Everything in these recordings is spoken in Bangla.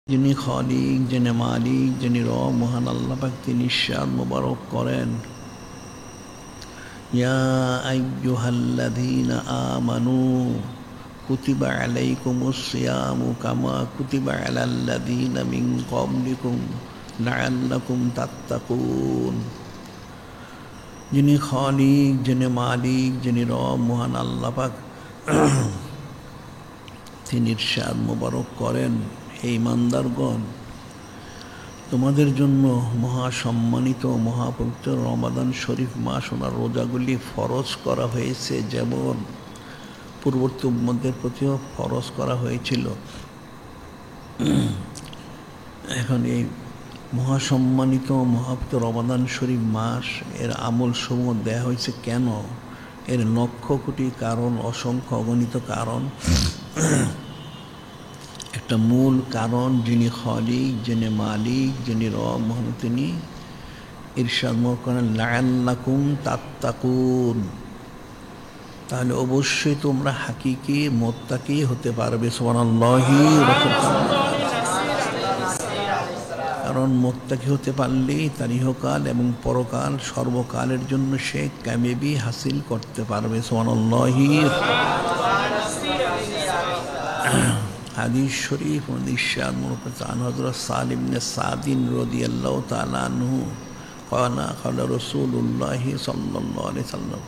যিনি খালিক, যিনি মালিক, যিনি রব, মহান আল্লাহ পাক তিনি ইরশাদ মোবারক করেন, ইয়া আইয়ুহাল্লাযীনা আমানু কুতিবা আলাইকুমুস সিয়ামু কামা কুতিবা আলাল্লাযীনা মিন ক্বাবলিকুম লাআল্লাকুম তাত্তাকুন। যিনি খালিক, যিনি মালিক, যিনি রব, মহান আল্লাহ পাক তিনি ইরশাদ মোবারক করেন, হে ইমানদারগণ, তোমাদের জন্য মহাসম্মানিত মহাপবিত্র রমাদান শরীফ মাস ওনার রোজাগুলি ফরজ করা হয়েছে, যেমন পূর্ববর্তী উম্মতের প্রতিও ফরজ করা হয়েছিল। এখন এই মহাসম্মানিত মহাপবিত্র রমাদান শরীফ মাস এর আমল সমূহ দেয়া হয়েছে কেন? এর লক্ষ কোটি কারণ, অসংখ্য অগণিত কারণ। একটা মূল কারণ, যিনি খালিক, যিনি মালিক, যিনি রব, মহান তিনি ইরশাদ করেন লাআল্লাকুম তাত্তাকুন, তাহলে অবশ্যই তোমরা হাকিকি মুত্তাকি হতে পারবে। সুবহানাল্লাহি। কারণ মুত্তাকি হতে পারলেই তার ইহকাল এবং পরকাল সর্বকালের জন্য সে কামিয়াবি হাসিল করতে পারবে। সুবহানাল্লাহি। হাদিস শরীফ ইরশাদ মুরতান হযরত সালিম ইবনে সাদিন রাদিয়াল্লাহু তাআলা আনহু ক্বালা রাসূলুল্লাহ সাল্লাল্লাহু আলাইহি ওয়াসাল্লাম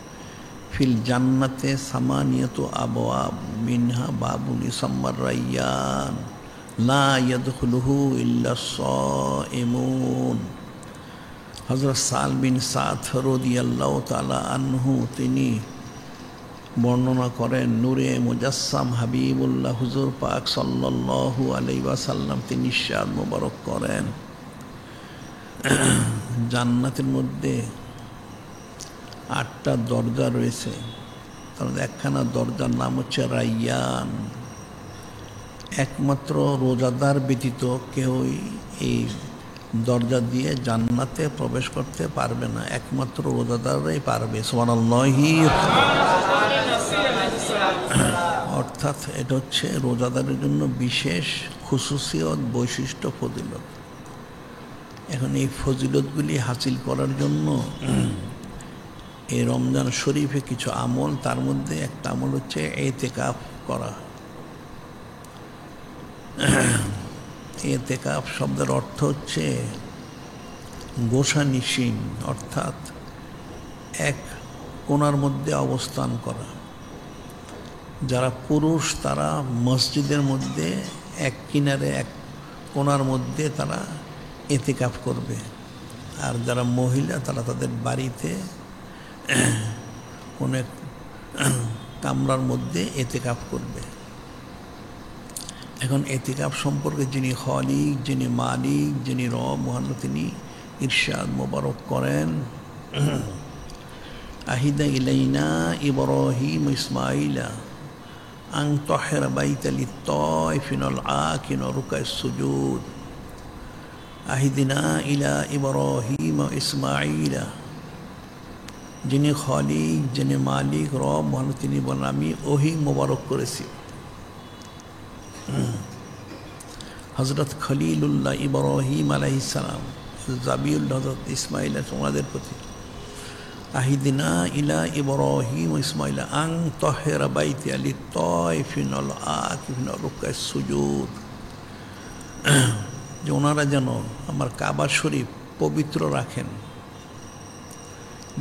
ফিল জান্নাতে সামানিয়াতু আবওয়াব মিনহা বাবুন ইসাম্মার রায়্যান লা ইয়াদখুলুহু ইল্লা সাইমুন। হযরত সাল বিন সাদ রাদিয়াল্লাহু তাআলা আনহু তিনি বর্ণনা করেন, নূরে মুজাসসাম হাবিবুল্লাহ হুজুর পাক সাল্লাল্লাহু আলাইহি ওয়াসাল্লাম তিনি ইরশাদ মোবারক করেন, জান্নাতের মধ্যে 8টা দরজা রয়েছে। তার মধ্যে একখানা দরজার নাম হচ্ছে রায়্যান। একমাত্র রোজাদার ব্যতীত কেউই এই দরজা দিয়ে জান্নাতে প্রবেশ করতে পারবে না, একমাত্র রোজাদাররাই পারবে। সুবহানাল্লাহি। অর্থাৎ এটা হচ্ছে রোজাদারের জন্য বিশেষ খুসুসিয়ত, বৈশিষ্ট্য, ফজিলত। এখন এই ফজিলতগুলি হাসিল করার জন্য এই রমজান শরীফে কিছু আমল, তার মধ্যে একটা আমল হচ্ছে ইতিকাফ করা। ইতিকাফ শব্দের অর্থ হচ্ছে গোসানিসীন, অর্থাৎ এক কোণার মধ্যে অবস্থান করা। যারা পুরুষ তারা মসজিদের মধ্যে এক কিনারে এক কোণার মধ্যে তারা ইতিকাফ করবে, আর যারা মহিলা তারা তাদের বাড়িতে কোন এক কামরার মধ্যে ইতিকাফ করবে। এখন ইতিকাফ সম্পর্কে যিনি খালিক, যিনি মালিক, যিনি রব, মহান তিনি ইরশাদ মোবারক করেন, আহিদা ইলাইনা ইব্রাহিম ইসমাইলা আন তাহিরা বাইতা লিত-তাইফিনা আল-আকিনা রুকা'আস সুজুদ। আহিদিনা ইলা ইব্রাহিম ইসমাইলা। যিনি খালিক, যিনি মালিক, রব, মহান তিনি বলেন, আমি ওহী মোবারক করেছি হযরত খলিলুল্লাহ ইব্রাহিম আলাইহিস সালাম, জাবিউল্লাহ হযরত ইসমাইল ওনাদের প্রতি। আহিদিনা ইলা ইব্রাহিম ইসমাইলা আন তাহিরা বাইতিয়া লিত-তাইফিনা আল-আকিফিনা রুকা'আস সুজুদ, যে ওনারা যেন আমার কাবা শরীফ পবিত্র রাখেন,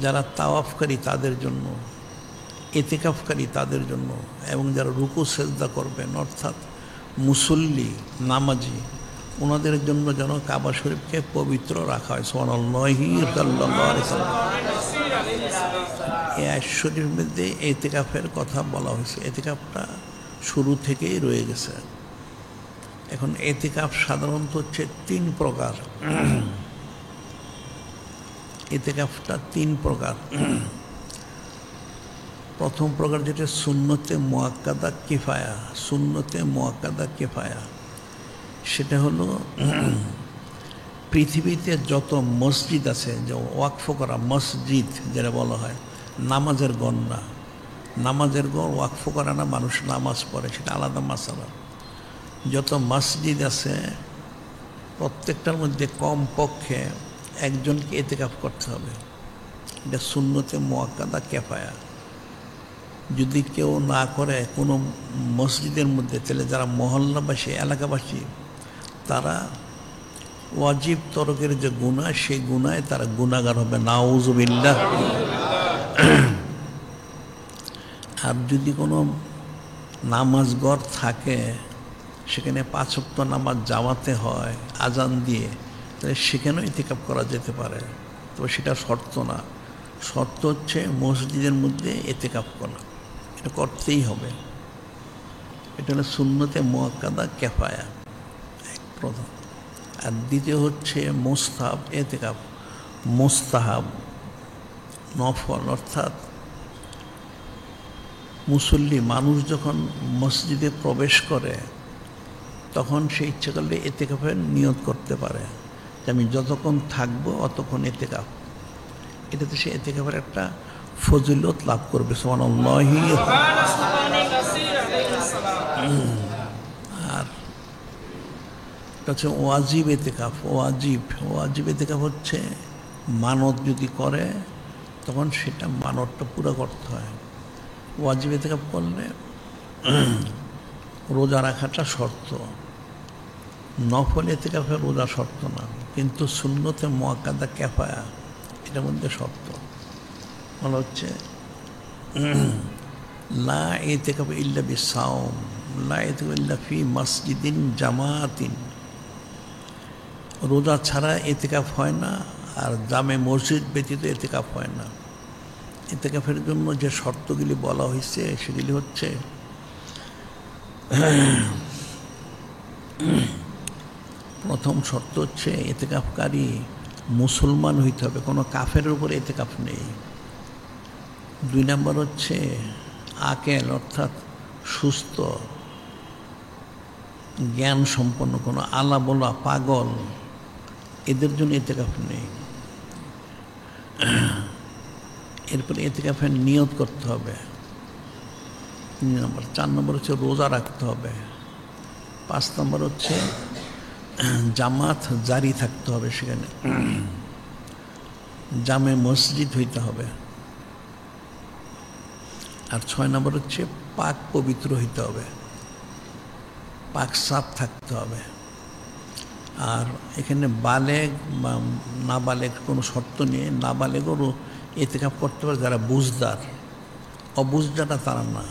যারা তাওয়াফকারী তাদের জন্য, ইতিকাফকারী তাদের জন্য, এবং যারা রুকু সেজদা করবেন অর্থাৎ মুসল্লি, নামাজি, ওনাদের জন্য যেন কাবা শরীফকে পবিত্র রাখা হয়। সুবহানাল্লাহি সাল্লাল্লাহু আলাইহি ওয়াসাল্লাম। এই আয়াত শরীফের মধ্যে ইতিকাফের কথা বলা হয়েছে। ইতিকাফটা শুরু থেকেই রয়ে গেছে। এখন ইতিকাফ সাধারণত হচ্ছে 3 প্রকার। ইতিকাফটা 3 প্রকার। প্রথম প্রকার যেটা সুন্নতে মুআক্কাদা কিফায়া। সুন্নতে মুআক্কাদা কিফায়া সেটা হলো পৃথিবীতে যত মসজিদ আছে, যে ওয়াকফ করা মসজিদ যেটা বলা হয়, নামাজের গণনা, নামাজের গড় ওয়াকফ করা না, মানুষ নামাজ পড়ে, সেটা আলাদা মাসালা। যত মসজিদ আছে প্রত্যেকটার মধ্যে কমপক্ষে একজনকে এতেকাফ করতে হবে। এটা সুন্নতে মুআক্কাদা কিফায়া। যদি কেউ না করে কোনো মসজিদের মধ্যে, তাহলে যারা মহল্লাবাসী, এলাকাবাসী, তারা ওয়াজিব তরকের যে গুনাহ, সেই গুনায় তারা গুনাহগার হবে, নাউযুবিল্লাহ। আর যদি কোনো নামাজঘর থাকে, সেখানে 5 ওয়াক্ত নামাজ জামাতে হয় আজান দিয়ে, তাহলে সেখানেও ইতিকাফ করা যেতে পারে। তবে সেটা শর্ত না, শর্ত হচ্ছে মসজিদের মধ্যে ইতিকাফ করা, এটা করতেই হবে। এটা হলো সুন্নতে মুআক্কাদা কিফায়া, এক প্রথম। আর দ্বিতীয় হচ্ছে মুস্তাহাব ইতিকাফ। মুস্তাহাব নফল, অর্থাৎ মুসল্লি মানুষ যখন মসজিদে প্রবেশ করে তখন সে ইচ্ছে করলে ইতিকাফের নিয়ত করতে পারে যে আমি যতক্ষণ থাকবো অতক্ষণ ইতিকাফ। এটাতে সে ইতিকাফের একটা ফজিলত লাভ করবে, সুবহানাল্লাহি। আর এটা হচ্ছে ওয়াজিব ইতিকাফ। ওয়াজিব ইতিকাফ হচ্ছে মানত যদি করে তখন সেটা মানতটা পুরো করতে হয়। ওয়াজিব ইতিকাফ করলে রোজা রাখাটা শর্ত, নফল ইতিকাফে রোজা শর্ত না, কিন্তু সুন্নতে মুআক্কাদা কিফায়া এটার মধ্যে শর্ত। মানে হচ্ছে লা ইতিকাফ ইল্লা বিসাওম, লা ইতিকাফ ইল্লা ফি মসজিদিন জামাতিন। রোজা ছাড়া ইতিকাফ হয় না, আর জামে মসজিদ ব্যতীত ইতিকাফ হয় না। ইতিকাফের জন্য যে শর্তগুলি বলা হয়েছে সেগুলি হচ্ছে, প্রথম শর্ত হচ্ছে ইতিকাফকারী মুসলমান হইতে হবে, কোনো কাফেরের উপরে ইতিকাফ নেই। 2 নম্বর হচ্ছে আকেল, অর্থাৎ সুস্থ জ্ঞান সম্পন্ন, কোনো আলা বলা পাগল এদের জন্য ইতিকাফ নেই। এরপরে ইতিকাফের নিয়ত করতে হবে 3 নম্বর। 4 নম্বর হচ্ছে রোজা রাখতে হবে। 5 নম্বর হচ্ছে জামাত জারি থাকতে হবে, সেখানে জামে মসজিদ হইতে হবে। আর 6 নম্বর হচ্ছে পাক পবিত্র হইতে হবে, পাক সাফ থাকতে হবে। আর এখানে বালেগ বা নাবালেগ কোনো শর্ত নিয়ে, নাবালেগেরও ইতিকাফ করতে পারে যারা বুঝদার, অবুঝদাররা তারা না।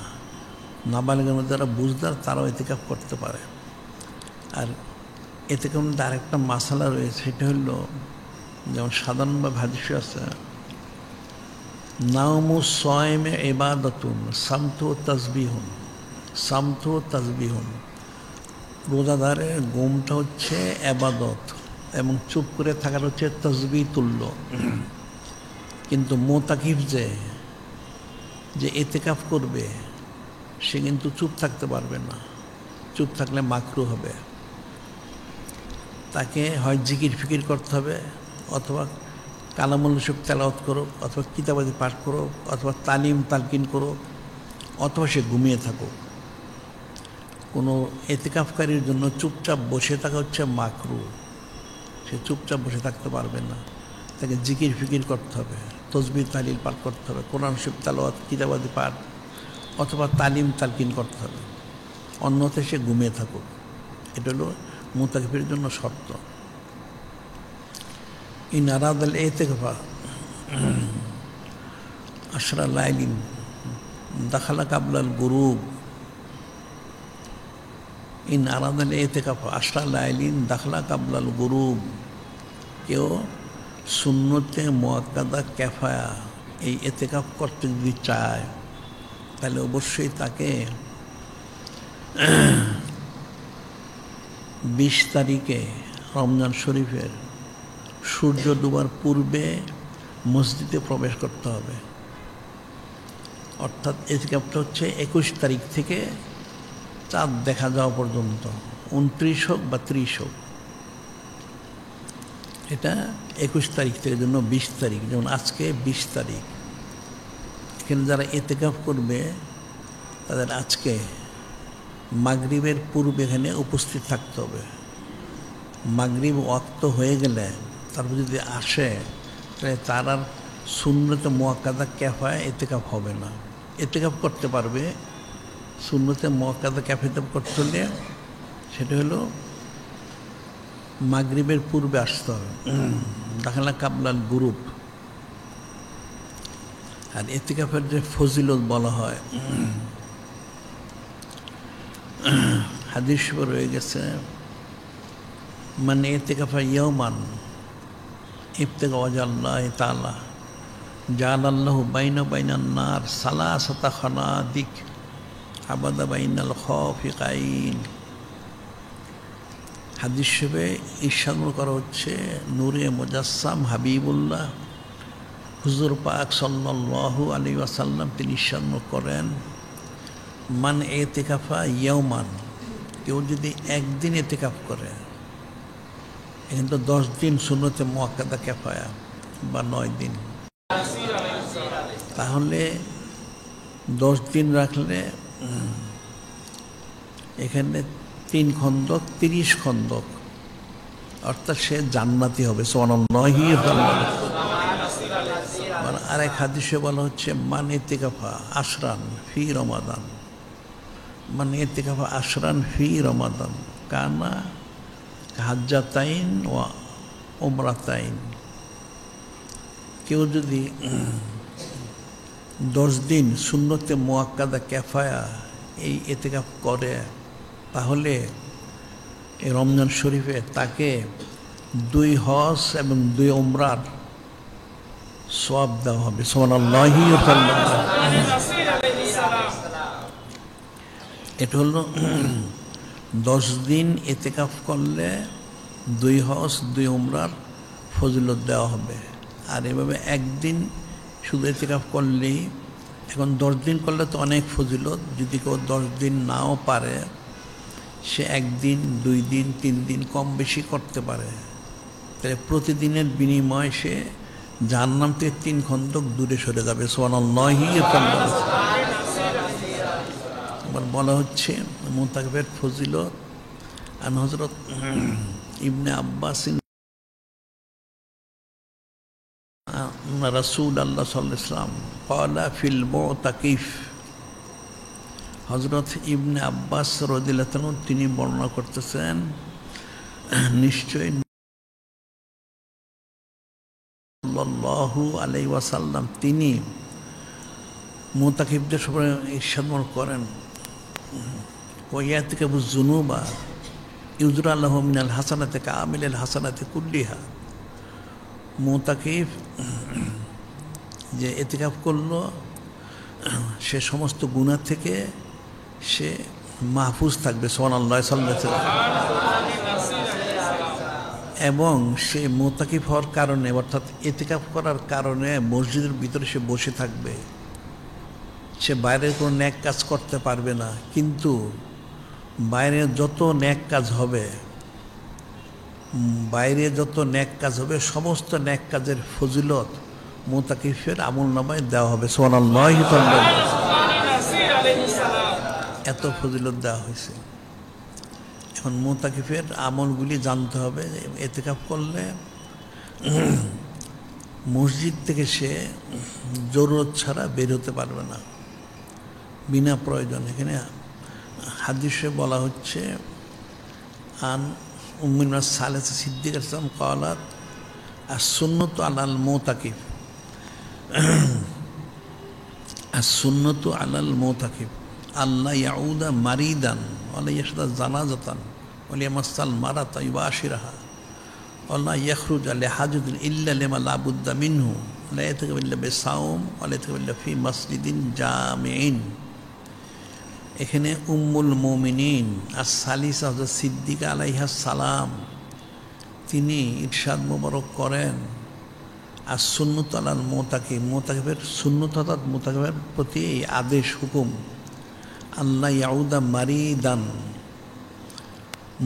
নাবালেগের মধ্যে যারা বুঝদার তারাও ইতিকাফ করতে পারে। আর ইতিকাফের মধ্যে আরেকটা মাসালা রয়েছে, সেটা হলো যেমন সাধারণভাবে হাদিসে আছে, নাওমু সায়মে ইবাদাতুন সামতু তাসবিহুন, সামতু তাসবিহুন। রোজাদারের ঘুমটা হচ্ছে ইবাদত এবং চুপ করে থাকার হচ্ছে তাসবিহ তুল্য। কিন্তু মুতাকিফ যে ইতিকাফ করবে সে কিন্তু চুপ থাকতে পারবে না, চুপ থাকলে মাকরু হবে। তাকে হয় জিকির ফিকির করতে হবে, অথবা কালামুল শুক তেলাওয়াত করুক, অথবা কিতাবাদি পাঠ করুক, অথবা তালিম তালকিন করুক, অথবা সে ঘুমিয়ে থাকুক। কোনো ইতিকাফকারীর জন্য চুপচাপ বসে থাকা হচ্ছে মাকরু, সে চুপচাপ বসে থাকতে পারবে না, তাকে জিকির ফিকির করতে হবে, তসবিহ তাহলিল পাঠ করতে হবে, কোরআন শরীফ তেলাওয়াত কিতাবাদি পাঠ অথবা তালিম তালকিন করতে হবে, অন্যথায় সে ঘুমিয়ে থাকুক। এটা হলো মুতাকিফের জন্য শর্ত। ইন আরাদাল ইতিকাফা আশরা লাইলিন দাখালা কাবলাল গুরুব, ইন আরাদাল ইতিকাফা আশরা লাইলিন দাখালা কাবলাল গুরুব। কেউ সুন্নতে মুআক্কাদা কিফায়া এই ইতিকাফ করতে যদি চায়, তাহলে অবশ্যই তাকে 20 তারিখে রমজান শরীফের সূর্য ডুবার পূর্বে মসজিদে প্রবেশ করতে হবে। অর্থাৎ ইতিকাফটা হচ্ছে 21 তারিখ থেকে চাঁদ দেখা যাওয়া পর্যন্ত, 29 হোক বা 30 হোক। এটা 21 তারিখ থেকে, জন্য 20 তারিখ, যেমন আজকে 20 তারিখ। এখানে যারা ইতিকাফ করবে তাদের আজকে মাগরিবের পূর্বে এখানে উপস্থিত থাকতে হবে। মাগরিব ওয়াক্ত হয়ে গেলে তারপর যদি আসে তাহলে তার আর সুন্নতে মুআক্কাদা ক্যাফায় ইতিকাফ হবে না। ইতিকাফ করতে পারবে, সুন্নতে মুআক্কাদা ক্যাফাতে করতে হলে সেটা হলো মাগরিবের পূর্বে আসতে হবে, দাখালা কাবলাল গ্রুপ। আর ইতিকাফের যে ফজিলত বলা হয়, হাদিস রয়ে গেছে, মানে ইতিকাফা ইয়াওমান ইবতিগা ওয়াজহাল্লাহি তাআলা জাআলাল্লাহু বাইনা বাইনান নার সালাসাতা খানাদিক আবাদা বাইনাল খাফিকাইন। হাদিস হিসেবে ইরশাদ করা হচ্ছে, নূরে মুজাসসাম হাবিবুল্লাহ হুজুর পাক সাল্লাল্লাহু আলাইহি ওয়াসাল্লাম তিনি ইরশাদ করেন, মান ইতিকাফা ইয়াওমান, কেউ যদি একদিন ইতিকাফ করে, এখানে তো 10 দিন সুন্নতে মুআক্কাদা কিফায়া বা 9 দিন, তাহলে 10 দিন রাখলে এখানে 3 খন্দক 30 খন্দক, অর্থাৎ সে জান্নাতি হবে। সুবহানাল্লাহি আর এক হাদিসে বলা হচ্ছে, মান ইতিকাফা আশরান ফি রমাদান, মান ইতিকাফা আশরান ফি রমাদান কানা হাজ্জাতাইন ওয়া উমরাতাইন। কেউ যদি 10 দিন সুন্নতে মুআক্কাদা কিফায়া এই ইতিকাফ করে, তাহলে এই রমজান শরীফে তাকে 2 হজ এবং 2 উমরার সওয়াব দেওয়া হবে। সুবহানাল্লাহি ওয়া এটা হলো 10 দিন ইতিকাফ করলে 2 হজ 2 উমরার ফজিলত দেওয়া হবে। আর এভাবে একদিন শুধু ইতিকাফ করলেই, এখন 10 দিন করলে তো অনেক ফজিলত, যদি কেউ 10 দিন নাও পারে সে 1 দিন 2 দিন 3 দিন কম বেশি করতে পারে, তাহলে প্রতিদিনের বিনিময়ে সে জাহান্নাম থেকে 3 খন্দক দূরে সরে যাবে। সুবহানাল্লাহি আবার বলা হচ্ছে মুতাকাফের ফজিলত, আন হযরত ইবনে আব্বাস রাসূলুল্লাহ সাল্লাল্লাহু আলাইহি ওয়াসাল্লাম ক্বালা ফিল মুতাকিফ। হযরত ইবনে আব্বাস রাদিয়াল্লাহু তাআলা তিনি বর্ণনা করতেছেন, নিশ্চয় সাল্লাল্লাহু আলাইহি ওয়াসাল্লাম তিনি মুতাকিফদের সম্পর্কে ইরশাদ করেন, ওয়ায়াতিকাবু যুনুবা ইউজরা লাহু মিনাল হাসানাতি কামিলাল হাসানাতি কুল্লিহা। মুতাকিফ যে ইতিকাফ করলো সে সমস্ত গুনাহ থেকে সে মাহফুজ থাকবে। সুবহানাল্লাহ সাল্লাল্লাহু আলাইহি এবং সে মুতাকিফ হওয়ার কারণে, অর্থাৎ ইতিকাফ করার কারণে মসজিদের ভিতরে সে বসে থাকবে, সে বাইরের কোনো নেক কাজ করতে পারবে না, কিন্তু বাইরে যত নেক কাজ হবে, সমস্ত নেক কাজের ফজিলত মুতাকিফের আমলনামায় দেওয়া হবে। সুবহানাল্লাহ, এত ফজিলত দেওয়া হয়েছে। এখন মুতাকিফের আমলগুলি জানতে হবে। ইতিকাফ করলে মসজিদ থেকে সে জরুরত ছাড়া বের হতে পারবে না, বিনা প্রয়োজন। এখানে হাদিসে বলা হচ্ছে, আন উম্মুল সালেসা সিদ্দিকা রাদিয়াল্লাহু ক্বালাত আস-সুন্নাতু আলাল মুতাকিফ, আস-সুন্নাতু আলাল মুতাকিফ আল্লাহ ইয়াউদা মারিদান ওয়ালা ইয়াশদা জানাজাতান ওয়ালা ইয়ামাসাল মারাতা ইউবাশিরাহা ওয়ালা ইয়াখরুজা লিহাজাতিন ইল্লা লিমা লা বুদ্দা মিনহু লা ইয়াতাকাব্বালু ইল্লা বিসাওম ওয়ালা ইয়াতাকাব্বালু ইল্লা ফি মাসজিদিন জামিইন। এখানে উম্মুল মুমিনিন as-সালিসা হযরত সিদ্দিকা আলাইহিস সালাম তিনি ইরশাদ মোবারক করেন, as-সুন্নাতু আলাল মুতাকিফ, মুতাকিফের সুন্নত অর্থাৎ মুতাকিফের প্রতি এই আদেশ হুকুম, আল্লাহ ইয়াউদা মারিদান,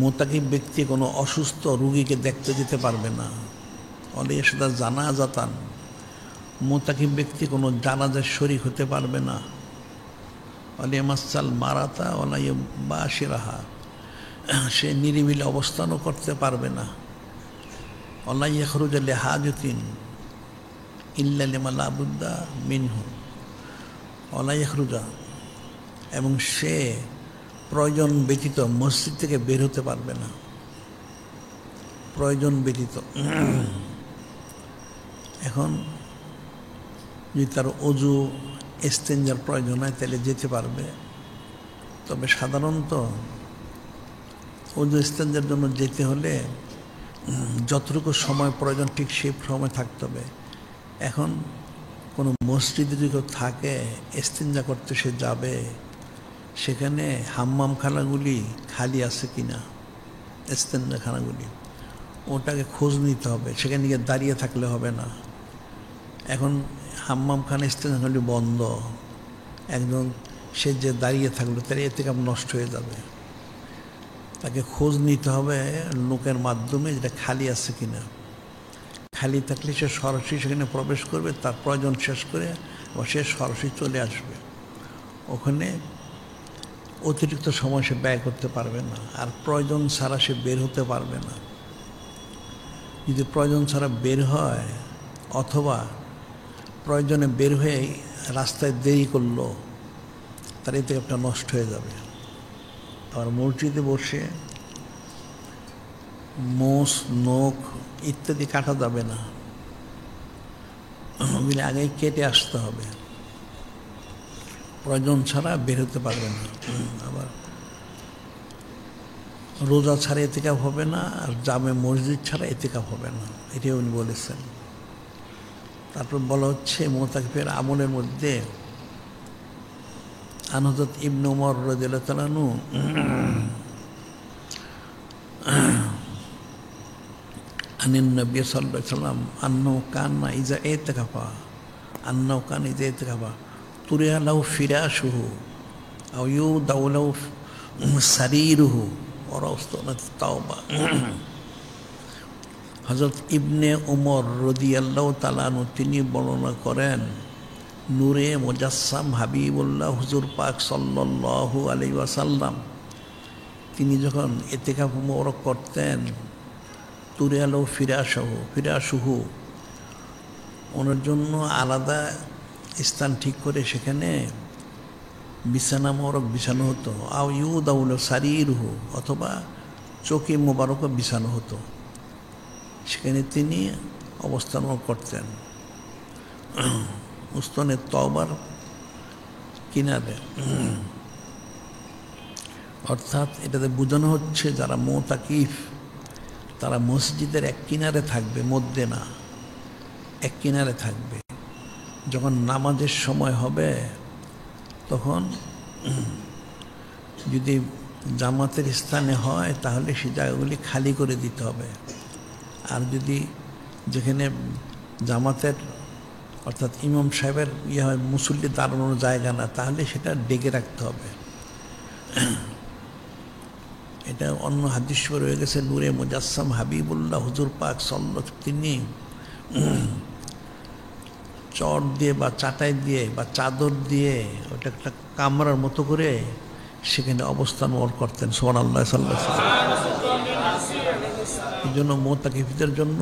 মুতাকিফ ব্যক্তি কোনো অসুস্থ রোগীকে দেখতে যেতে পারবে না। ওয়ালা ইয়াশদা জানাজাতান, মুতাকিফ ব্যক্তি কোনো জানাজার শরীক হতে পারবে না। ওয়ালা ইয়ামাসাল মারাতা ওয়ালা ইউবাশিরাহা, সে নিরিবিলি অবস্থানও করতে পারবে না। ওয়ালা ইয়াখরুজা লিহাজাতিন ইল্লা লিমা লা বুদ্দা মিনহু, ওয়ালা ইয়াখরুজা, এবং সে প্রয়োজন ব্যতীত মসজিদ থেকে বের হতে পারবে না, প্রয়োজন ব্যতীত। এখন যদি তার অজু ইস্তেঞ্জার প্রয়োজন হয় তাহলে যেতে পারবে, তবে সাধারণত অজু ইস্তেঞ্জার জন্য যেতে হলে যতটুকু সময় প্রয়োজন ঠিক সেই সময় থাকতে হবে। এখন কোনো মসজিদে যদি কেউ থাকে ইস্তেঞ্জা করতে সে যাবে, সেখানে হাম্মামখানাগুলি খালি আছে কিনা, ইস্তেঞ্জাখানাগুলি ওটাকে খোঁজ নিতে হবে, সেখানে গিয়ে দাঁড়িয়ে থাকলে হবে না। এখন হাম্মামখানা ইস্তেঞ্জাখানাগুলি বন্ধ, একজন সে যে দাঁড়িয়ে থাকলো তার এ থেকে নষ্ট হয়ে যাবে। তাকে খোঁজ নিতে হবে লোকের মাধ্যমে যেটা খালি আছে কিনা। খালি থাকলে সে সরাসরি সেখানে প্রবেশ করবে, তার প্রয়োজন শেষ করে আবার সে সরাসরি চলে আসবে। ওখানে অতিরিক্ত সময় সে ব্যয় করতে পারবে না, আর প্রয়োজন ছাড়া সে বের হতে পারবে না। যদি প্রয়োজন ছাড়া বের হয় অথবা প্রয়োজনে বের হয়ে রাস্তায় দেরি করলো, তার এতে একটা নষ্ট হয়ে যাবে। আর মসজিদে বসে মোষ, নখ ইত্যাদি কাটা যাবে না, ওগুলি আগেই কেটে আসতে হবে, প্রয়োজন ছাড়া বের হতে পারবে না। আবার রোজা ছাড়া এতেকাফ হবে না, আর জামে মসজিদ ছাড়া এতেকাফ হবে না, এটাই উনি বলেছেন। তারপর বলা হচ্ছে মুতাকিফের আমলের মধ্যে আন হযরত ইবনে উমর রাদিয়াল্লাহু তাআলা আনহু আনিন নবী সাল্লাল্লাহু আলাইহি ওয়াসাল্লাম আন্নাহু কানা ইযা ইতাকাফা তুরিয়া লাহু ফিরাশুহু আও ইউদাউ লাহু সারিরুহু ওয়া রাউসতুনাত তাওবা। হযরত ইবনে উমর রাদিয়াল্লাহু তাআলা আনহু তিনি বর্ণনা করেন, নূরে মুজাসসাম হাবিবুল্লাহ হুজুর পাক সাল্লাল্লাহু আলাইহি ওয়াসাল্লাম তিনি যখন ইতিকাফ মুবারক করতেন, তুরিয়া লাহু ফিরাশুহু, ওনার জন্য আলাদা স্থান ঠিক করে সেখানে বিছানা মোবারক বিছানো হতো। আও ইউদাউ লাহু সারিরুহু, অথবা চৌকি মোবারকও বিছানো হতো, সেখানে তিনি অবস্থান করতেন উস্তনে তওবার কিনারে। অর্থাৎ এটাতে বোঝানো হচ্ছে যারা মুতাকিফ তারা মসজিদের এক কিনারে থাকবে, মধ্যে না, এক কিনারে থাকবে। যখন নামাজের সময় হবে তখন যদি জামাতের স্থানে হয় তাহলে সেই জায়গাগুলি খালি করে দিতে হবে, আর যদি যেখানে জামাতের অর্থাৎ ইমাম সাহেবের হয় মুসল্লি দাঁড়ানোর জায়গা না, তাহলে সেটা ডেকে রাখতে হবে। এটা অন্য হাদিস রয়ে গেছে, নূরে মুজাসসাম হাবিবুল্লাহ হুজুর পাক সাল্লাল্লাহু তিনি চট দিয়ে বা চাটাই দিয়ে বা চাদর দিয়ে ওটা একটা কামরার মতো করে সেখানে অবস্থান করতেন। সুবহানাল্লাহ সাল্লাল্লাহু আলাইহি ওয়াসাল্লাম। এই জন্য মুতাকিফদের জন্য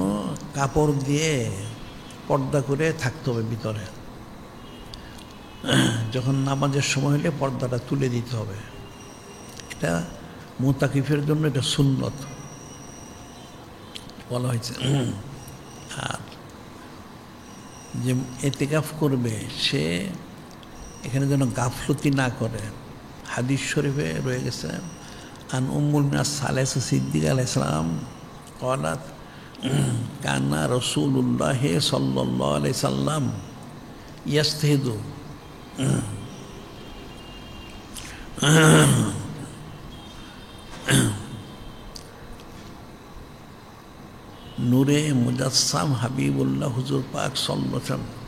কাপড় দিয়ে পর্দা করে থাকতে হবে ভিতরে, যখন নামাজের সময় হলে পর্দাটা তুলে দিতে হবে। এটা মুতাকিফের জন্য এটা সুন্নত বলা হয়েছে। আর যে ইতিকাফ করবে সে এখানে যেন গাফলতি না করে। হাদিস শরীফে রয়ে গেছে, আন উম্মুল মিনাস সালেসা সিদ্দিক আলাইহিস সালাম ক্বালাত কানা রাসূলুল্লাহ সাল্লাল্লাহু আলাইহি সাল্লাম ইয়াজতাহিদু নূরে মুজাসসাম হাবিবুল্লাহ হুজুর পাক সাল্লাল্লাহু আলাইহি ওয়াসাল্লাম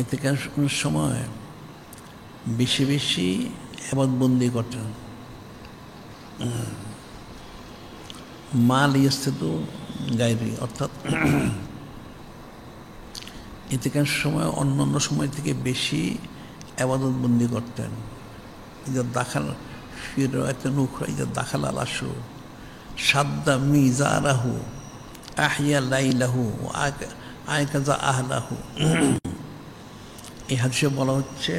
ইতিকাফের সময় বেশি বেশি ইবাদতবন্দি করতেন। মাল ইয়াস্তাদু গায়রি, অর্থাৎ ইতিকাফের সময় অন্যান্য সময় থেকে বেশি আবাদত বন্দি করতেন। ইজা দাখাল ফির নুখরা ইজা দাখাল আলাসু সাদ্দা মিজারাহু আহিয়া লাইলাহু আয়কাজা আহলাহু। এই হাদিসে বলা হচ্ছে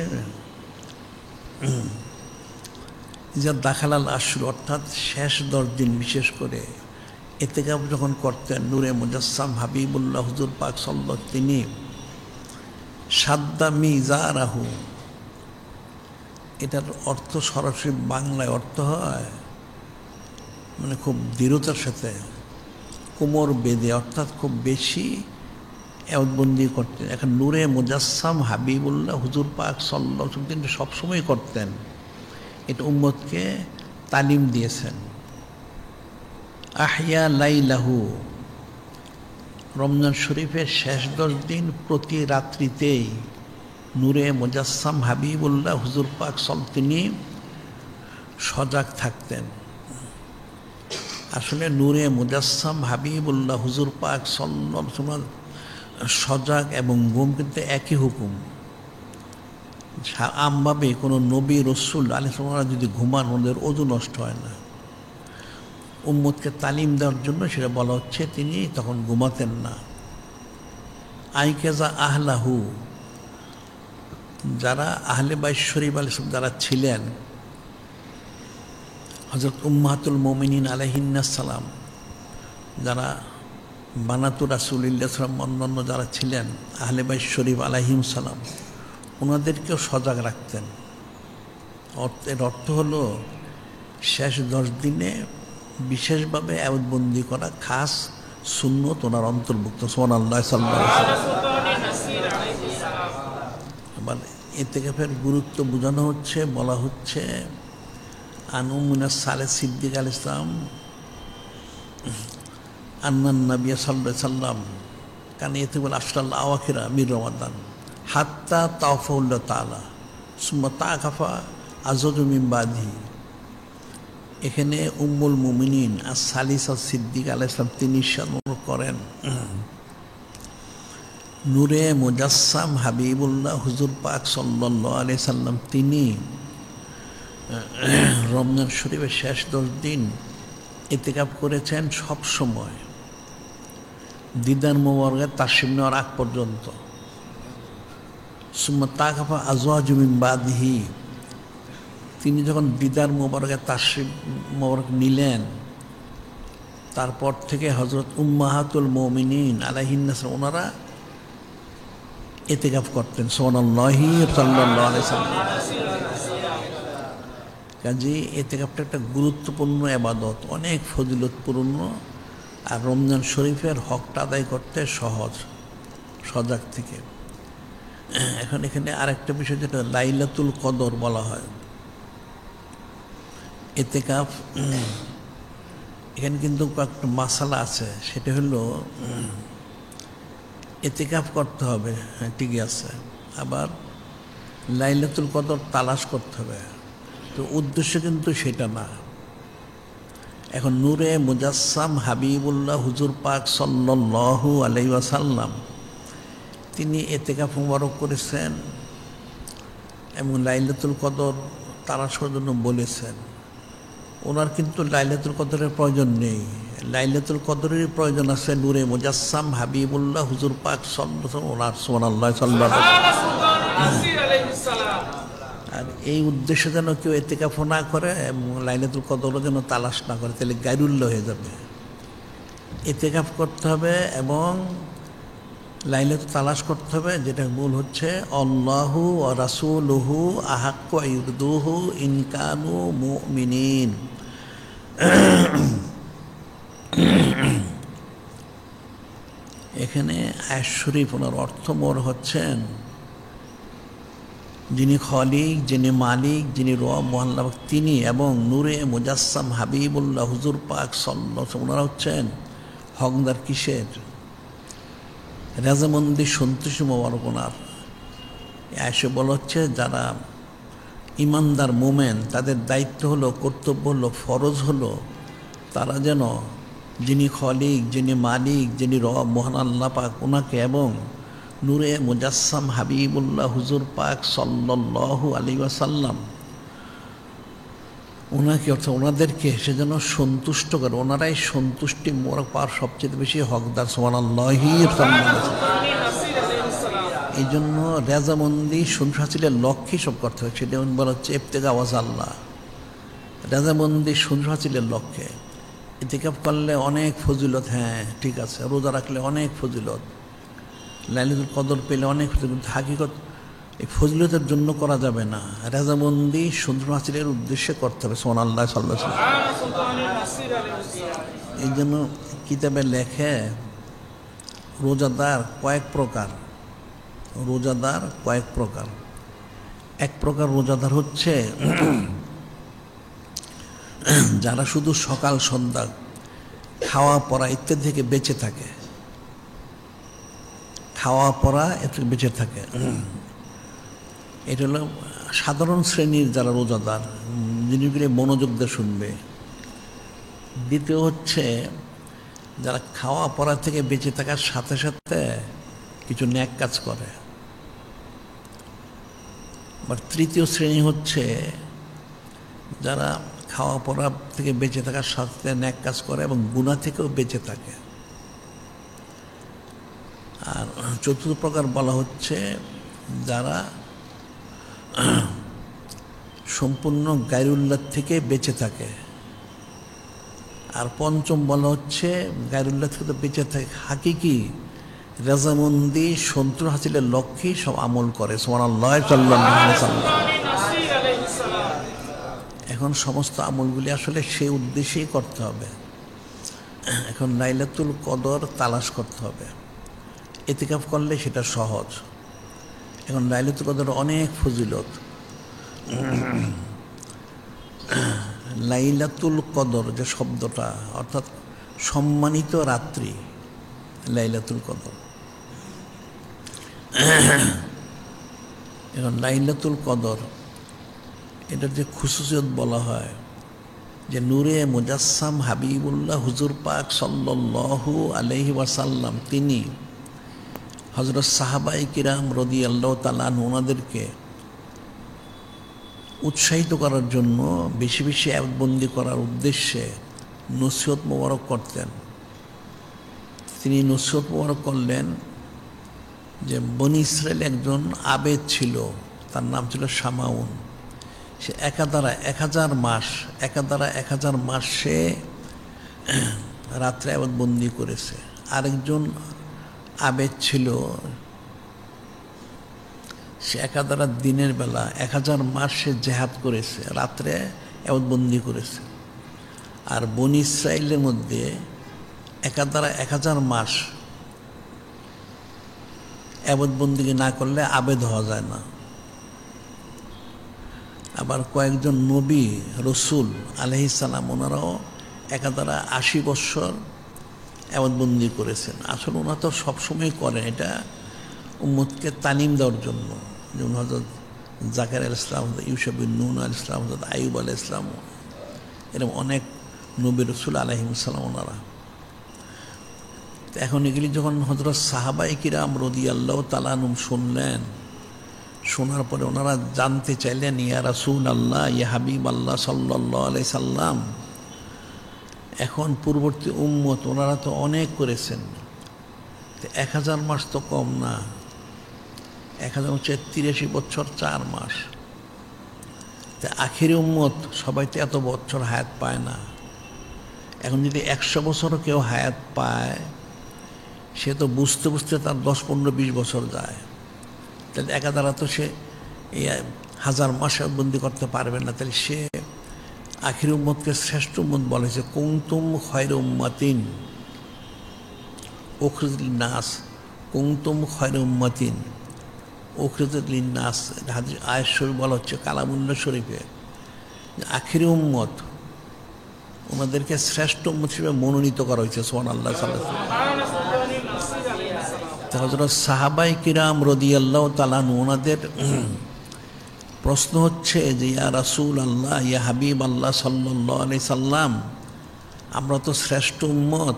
ইজা দাখালাল আশর, অর্থাৎ শেষ 10 দিন বিশেষ করে ইতিকাফ যখন করতেন নূরে মুজাসসাম হাবিবুল্লাহ হুজুর পাক সাল্লাল্লাহু আলাইহি, তিনি সাদ্দা মিজারাহু, এটার অর্থ সরাসরি বাংলায় অর্থ হয় মানে খুব দৃঢ়তার সাথে কোমর বেঁধে, অর্থাৎ খুব বেশি আবাদতবন্দি করতেন। এখন নূরে মুজাসসাম হাবিবুল্লাহ হুজুর পাক সাল্লাল্লাহু আলাইহি তিনি সবসময় করতেন। এটা উম্মতকে তালিম দিয়েছেন। আহিয়া লাইলাহু, রমজান শরীফের শেষ 10 দিন প্রতি রাত্রিতেই নূরে মুজাসসাম হাবিবুল্লাহ হুজুর পাক তিনি সজাগ থাকতেন। আসলে নূরে মুজাসসাম হাবিবুল্লাহ হুজুর পাক সাল্লাল্লাহু আলাইহি ওয়াসাল্লাম সজাগ এবং ঘুম কিন্তু একই হুকুম। আমভাবে কোনো নবী রসুল আলাইহিস সালাম যদি ঘুমান ওদের ওযু নষ্ট হয় না। উম্মতকে তালিম দেওয়ার জন্য সেটা বলা হচ্ছে তিনি তখন ঘুমাতেন না। আইকাজা আহলাহু, যারা আহলে বাইত শরীফ আলাইহিস সালাম যারা ছিলেন, হযরত উম্মাহাতুল মুমিনিন আলাইহিন্নাস সালাম, যারা বানাতু রাসূলুল্লাহ সাল্লাল্লাহু আলাইহি অন্যান্য যারা ছিলেন আহলে বাইত শরীফ আলাইহিম সালাম, ওনাদেরকেও সজাগ রাখতেন। এর অর্থ হলো শেষ 10 দিনে বিশেষভাবে আবাদতবন্দি করা খাস সুন্নত ওনার অন্তর্ভুক্ত। সুবহানাল্লাহ সাল্লাল্লাহু আলাইহি ওয়াসাল্লাম। আবার ইতিকাফের গুরুত্ব বোঝানো হচ্ছে, বলা হচ্ছে আনুমুনা সালে সিদ্দিক আলাইহিস সালাম আন্নান নবী সাল্লাল্লাহু আলাইহি ওয়াসাল্লাম কানে ইতিকাফ আশরাল আওয়াখিরা মির রমাদান হাত্তা তাওফাউল্লাহ তাআলা সুম্মা তাকাফা আযওয়াজু মিন বাদি। এখানে উম্মুল মুমিনিন আর সালিসা সিদ্দিক আলাইহিস সালাম তিনি ইরশাদ করেন, নূরে মুজাসসাম হাবিবুল্লাহ হুজুর পাক সাল্লাল্লাহু আলাইহি সাল্লাম তিনি রমজান শরীফের শেষ 10 দিন ইতিকাফ করেছেন সব সময়, দিদার মোবারকের তাশরিফ নেওয়ার আগ পর্যন্ত। সুম্মা তাকাফা আযওয়াজু মিন বাদিহি, তিনি যখন দিদার মোবারকের তাশরিফ মোবারক নিলেন তারপর থেকে হযরত উম্মাহাতুল মুমিনিন আলাইহিন্নাস ওনারা ইতিকাফ করতেন। সুবহানাল্লাহি সাল্লাল্লাহু আলাইহি সাল্লাম। কাজেই ইতিকাফটা একটা গুরুত্বপূর্ণ ইবাদত, অনেক ফজিলতপূর্ণ, আর রমজান শরীফের হকটা আদায় করতে সহজ সজাগ থেকে। এখন এখানে আরেকটা বিষয় যেটা লাইলাতুল কদর বলা হয় ইতিকাফ, এখানে কিন্তু কয়েকটা মাসালা আছে। সেটা হলো ইতিকাফ করতে হবে, হ্যাঁ ঠিকই আছে, আবার লাইলাতুল কদর তালাশ করতে হবে, তো উদ্দেশ্য কিন্তু সেটা না। এখন নূরে মুজাসসাম হাবিবুল্লাহ হুজুর পাক সাল্লাল্লাহু আলাইহি ওয়াসাল্লাম তিনি ইতিকাফ মুবারক করেছেন এবং লাইলাতুল কদর তালাশ করার জন্য বলেছেন। ওনার কিন্তু লাইলাতুল কদরের প্রয়োজন নেই, লাইলাতুল কদরের প্রয়োজন আছে নূরে মুজাসসাম হাবিবুল্লাহ হুজুর পাক সাল্লাল্লাহু আলাইহি ওয়াসাল্লাম। আর এই উদ্দেশ্য যেন কেউ ইতিকাফ না করে এবং লাইলাতুল কদরও যেন তালাশ না করে, তাহলে গায়রুল্লাহ হয়ে যাবে। ইতিকাফ করতে হবে এবং লাইলাতুল তালাশ করতে হবে, যেটা মূল হচ্ছে আল্লাহু ওয়া রাসূলুহু আহাক্কু আইয়ুরদুহু ইন কানু মুমিনিন। এখানে আয়াত শরীফ ওনার অর্থমোর হচ্ছেন যিনি খলিক, যিনি মালিক, যিনি রব মহাল্লা তিনি, এবং নূরে মুজাসসাম হাবিবুল্লাহ হুজুর পাক সাল্লাল্লাহু আলাইহি ওয়াসাল্লাম ওনারা হচ্ছেন হকদার কিসের? রাজামন্দি সন্তুষ্টি মোবারক ওনার। এসে বলা হচ্ছে যারা ইমানদার মোমেন তাদের দায়িত্ব হলো, কর্তব্য হলো, ফরজ হলো তারা যেন যিনি খলিক, যিনি মালিক, যিনি রব মহান আল্লাহ পাক ওনাকে এবং নূরে মুজাসসাম হাবিবুল্লাহ হুজুর পাক সাল্লাল্লাহু আলাইহি ওয়াসাল্লাম ওনাকে অর্থাৎ ওনাদেরকে সে যেন সন্তুষ্ট করে, ওনারাই সন্তুষ্টি মোর পাওয়ার সবচেয়ে বেশি হকদার। সুবহানাল্লাহি। এই জন্য রেজামন্দি সন্তুষ্ট হাসিলের লক্ষ্যে সব করতে হয়। সেটা বলা হচ্ছে ইবতিগা ওয়াজহাল্লাহ, রেজামন্দি সন্তুষ্ট হাসিলের লক্ষ্যে। ইতিকাফ করলে অনেক ফজিলত, হ্যাঁ ঠিক আছে, রোজা রাখলে অনেক ফজিলত, লাইলাতুল কদর পেলে অনেক ফজিলত, হাকিকত এই ফজিলতের জন্য করা যাবে না, রেজামন্দি সন্তুষ্ট হাসিলের উদ্দেশ্যে করতে হবে। সুবহানাল্লাহ সাল্লাল্লাহু আলাইহি ওয়াসাল্লাম। এই জন্য কিতাবে লেখে রোজাদার কয়েক প্রকার, রোজাদার কয়েক প্রকার। এক প্রকার রোজাদার হচ্ছে যারা শুধু সকাল সন্ধ্যা খাওয়া পড়া ইত্যাদি থেকে বেঁচে থাকে, খাওয়া পড়া এর থেকে বেঁচে থাকে। এটা হলো সাধারণ শ্রেণীর যারা রোজাদার, জিনিসগুলি মনোযোগ দিয়ে শুনবে। দ্বিতীয় হচ্ছে যারা খাওয়া পড়া থেকে বেঁচে থাকার সাথে সাথে কিছু ন্যাক কাজ করে। আর তৃতীয় শ্রেণী হচ্ছে যারা খাওয়া পড়া থেকে বেঁচে থাকার সাথে ন্যাক কাজ করে এবং গুনাহ থেকেও বেঁচে থাকে। আর চতুর্থ প্রকার বলা হচ্ছে যারা সম্পূর্ণ গায়রুল্লাহ থেকে বেঁচে থাকে। আর পঞ্চম বলা হচ্ছে গায়রুল্লাহ থেকে তো বেঁচে থাকে, হাকিকি রেজামন্দি সন্তুষ্ট হাসিলের লক্ষ্যে সব আমল করে। সুবহানাল্লাহ সাল্লাল্লাহু আলাইহি ওয়াসাল্লাম। এখন সমস্ত আমলগুলি আসলে সেই উদ্দেশ্যেই করতে হবে। এখন লাইলাতুল কদর তালাশ করতে হবে, ইতিকাফ করলে সেটা সহজ। এখন লাইলাতুল কদর অনেক ফজিলত। লাইলাতুল কদর যে শব্দটা অর্থাৎ সম্মানিত রাত্রি, লাইলাতুল কদর। এখন লাইলাতুল কদর এটার যে খুসুসিয়ত বলা হয় যে নূরে মুজাসসাম হাবিবুল্লাহ হুজুর পাক সাল্লাল্লাহু আলাইহি ওয়াসাল্লাম তিনি হযরত সাহাবায়ে কিরাম রাদিয়াল্লাহু তাআলা আনহু ওনাদেরকে উৎসাহিত করার জন্য বেশি বেশি ইবাদতবন্দি করার উদ্দেশ্যে নসিহত মোবারক করতেন। তিনি নসিহত মোবারক করলেন যে বনি ইসরায়েল একজন আবেদ ছিল, তার নাম ছিল শামাউন। সে একাধারা 1000 মাস সে রাত্রে ইবাদতবন্দি করেছে। আরেকজন আবেদ ছিল, সে একাধারা দিনের বেলা 1000 মাস সে জেহাদ করেছে, রাত্রে ইবাদতবন্দি করেছে। আর বনি ইসরায়েলের মধ্যে একাধারা 1000 মাস ইবাদতবন্দি না করলে আবেদ হওয়া যায় না। আবার কয়েকজন নবী রসুল আলাইহিস সালাম ওনারাও একাধারা 80 বৎসর ইবাদতবন্দি করেছেন। আসলে ওনারা তো সবসময় করেন, এটা উম্মতকে তালিম দেওয়ার জন্য। যেমন হযরত জাকারিয়া আলাইহিস সালাম, ইউসুফ বিন নূন আলাইহিস সালাম, হযরত আইয়ুব আলাইহিস সালাম, এরকম অনেক নবী রসুল আলাইহিস সালাম ওনারা। এখন এগুলি যখন হযরত সাহাবায়ে কিরাম রাদিয়াল্লাহু তাআলা আনহুম শুনলেন, শোনার পরে ওনারা জানতে চাইলেন, ইয়া রাসূলুল্লাহ, ইয়া হাবিবাল্লাহ সাল্লাল্লাহু আলাইহি সাল্লাম, এখন পূর্ববর্তী উম্মত ওনারা তো অনেক করেছেন, 1000 মাস তো কম না, 1000 হচ্ছে 83 বছর 4 মাস। তা আখিরি উম্মত সবাই তো এত বছর হায়াত পায় না। এখন যদি 100 বছরও কেউ হায়াত পায়, সে তো বুঝতে বুঝতে তার 10, 15, 20 বছর যায়। তাহলে একাধারা তো সে 1000 মাস বন্দি করতে পারবে না। তাহলে সে আখির উম্মতকে শ্রেষ্ঠ উম্মত বলেছে। কুনতুম খায়রা উম্মাতিন উখরিজাত লিন-নাস, কুনতুম খায়রা উম্মাতিন উখরিজাত লিন-নাস। হাদিস আয়াত শরীফ বলা হচ্ছে কালামুল্লাহ শরীফে, আখিরি উম্মত ওনাদেরকে শ্রেষ্ঠ উম্মত হিসেবে মনোনীত করা হয়েছে। সুবহানাল্লাহ সাল্লাল্লাহু আলাইহি ওয়াসাল্লাম। হযরত সাহাবায়ে কিরাম রাদিয়াল্লাহু তাআলা ওনাদের প্রশ্ন হচ্ছে যে ইয়া রাসূলুল্লাহ, ইয়া হাবিবাল্লাহ সাল্লাল্লাহু আলাইহি সাল্লাম, আমরা তো শ্রেষ্ঠ উম্মত,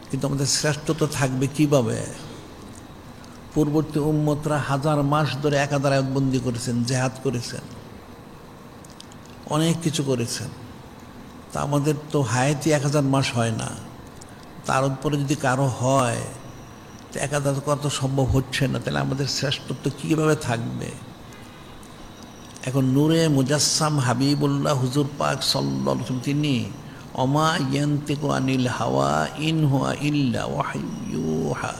কিন্তু আমাদের শ্রেষ্ঠত্ব থাকবে কিভাবে? পূর্ববর্তী উম্মতরা 1000 মাস ধরে একাধারে আয়াতবন্দি করেছেন, জেহাদ করেছেন, অনেক কিছু করেছেন। তা আমাদের তো হায়াতি 1000 মাস হয় না, তার উপরে যদি কারো হয় তো একাধারে করা তো সম্ভব হচ্ছে না, তাহলে আমাদের শ্রেষ্ঠত্ব কীভাবে থাকবে? এখন নূরে মুজাসসাম হাবিবুল্লাহ হুজুর পাক সাল্লাল্লাহু আলাইহি ওয়াসাল্লাম, তিনি অমা ইয়ান্তিকু আনিল হাওয়া ইন হুয়া ইল্লা ওয়াহয়ুন ইউহা,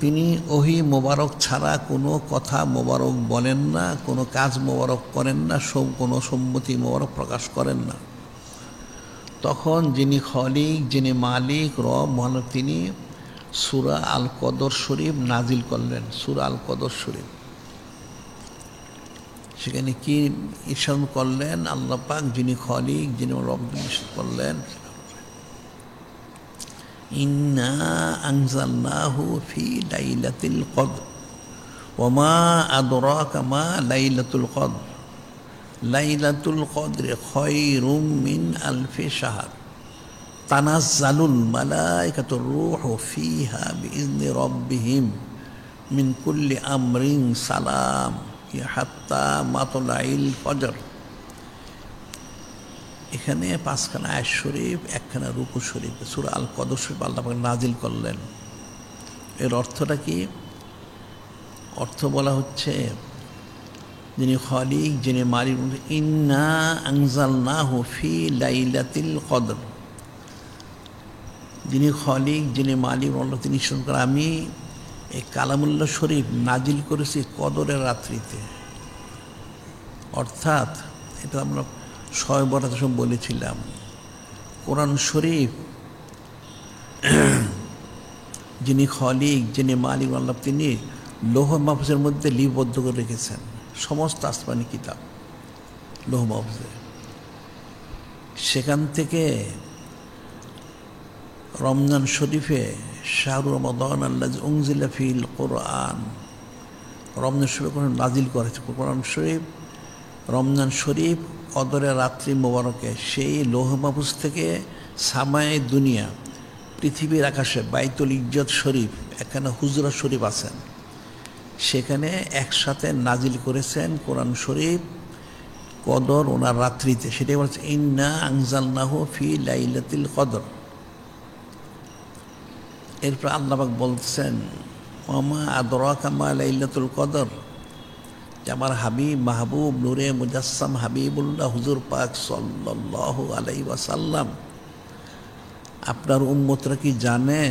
তিনি ওহি মোবারক ছাড়া কোনো কথা মোবারক বলেন না, কোনো কাজ মোবারক করেন না, কোনো সম্মতি মোবারক প্রকাশ করেন না। তখন যিনি খলিক, যিনি মালিক, রব মহান, তিনি সূরা আল কদর শরীফ নাজিল করলেন। সূরা আল কদর শরীফ, সেখানে কি ইরশাদ করলেন আল্লাহ পাক, যিনি খলিক, যিনি রব, ইরশাদ করলেন ইন্না আনজালনাহু ফি লাইলাতিল কদর ওয়া মা আদরাকা মা লাইলাতুল কদর লাইলাতুল কদরি খায়রুম মিন আলফি শাহর তানাজ্জালুল মালাইকাতুর রূহু ফিহা বিইজনি রাব্বিহিম মিন কুল্লি আমরিন সালাম হাত্তা মাতলাইল ফজর। এখানে 5খানা আয়াত শরীফ, 1খানা রুকু শরীফ, সূরা আল কদর শরীফ আল্লাহ পাক নাজিল করলেন। এর অর্থটা কি? অর্থ বলা হচ্ছে, যিনি খলিক, যিনি মালিক, ইন্না আনজালনাহু ফি লাইলাতিল কদর, যিনি খলিক, যিনি মালিক, তিনি শুনকর আমি এই কালামুল্লাহ শরীফ নাজিল করেছি কদরের রাত্রিতে। অর্থাৎ এটা আমরা শবে বরাত সময় বলেছিলাম, কোরআন শরীফ যিনি খলিক, যিনি মালিক আল্লাহ, তিনি লৌহ মাহফুজের মধ্যে লিপিবদ্ধ করে রেখেছেন সমস্ত আসমানি কিতাব লৌহ মাহফুজে। সেখান থেকে রমজান শরীফে শাহরু রমাদান আল্লাযী উনজিলা ফিল কোরআন, রমজান শরীফ নাজিল করেছে কোরআন শরীফ। রমজান শরীফ কদরের রাত্রি মোবারকে সেই লৌহ মাহফুজ থেকে সামায়ে দুনিয়া, পৃথিবীর আকাশে বাইতুল ইজ্জত শরীফ, এখানে হুজরা শরীফ আছেন, সেখানে একসাথে নাজিল করেছেন কোরআন শরীফ কদর ওনার রাত্রিতে। সেটাই বলছে ইন্না আনজালনাহু ফি লাইলাতিল কদর। এরপর আল্লাহ পাক বলছেন ওমা আদরাকা মা লাইলাতুল কদর, যে আমার হাবিব মাহবুব নূরে মুজাসসাম হাবিবুল্লাহ হুজুর পাক সাল্লাল্লাহু আলাইহি ওয়াসাল্লাম, আপনার উম্মতরা কি জানে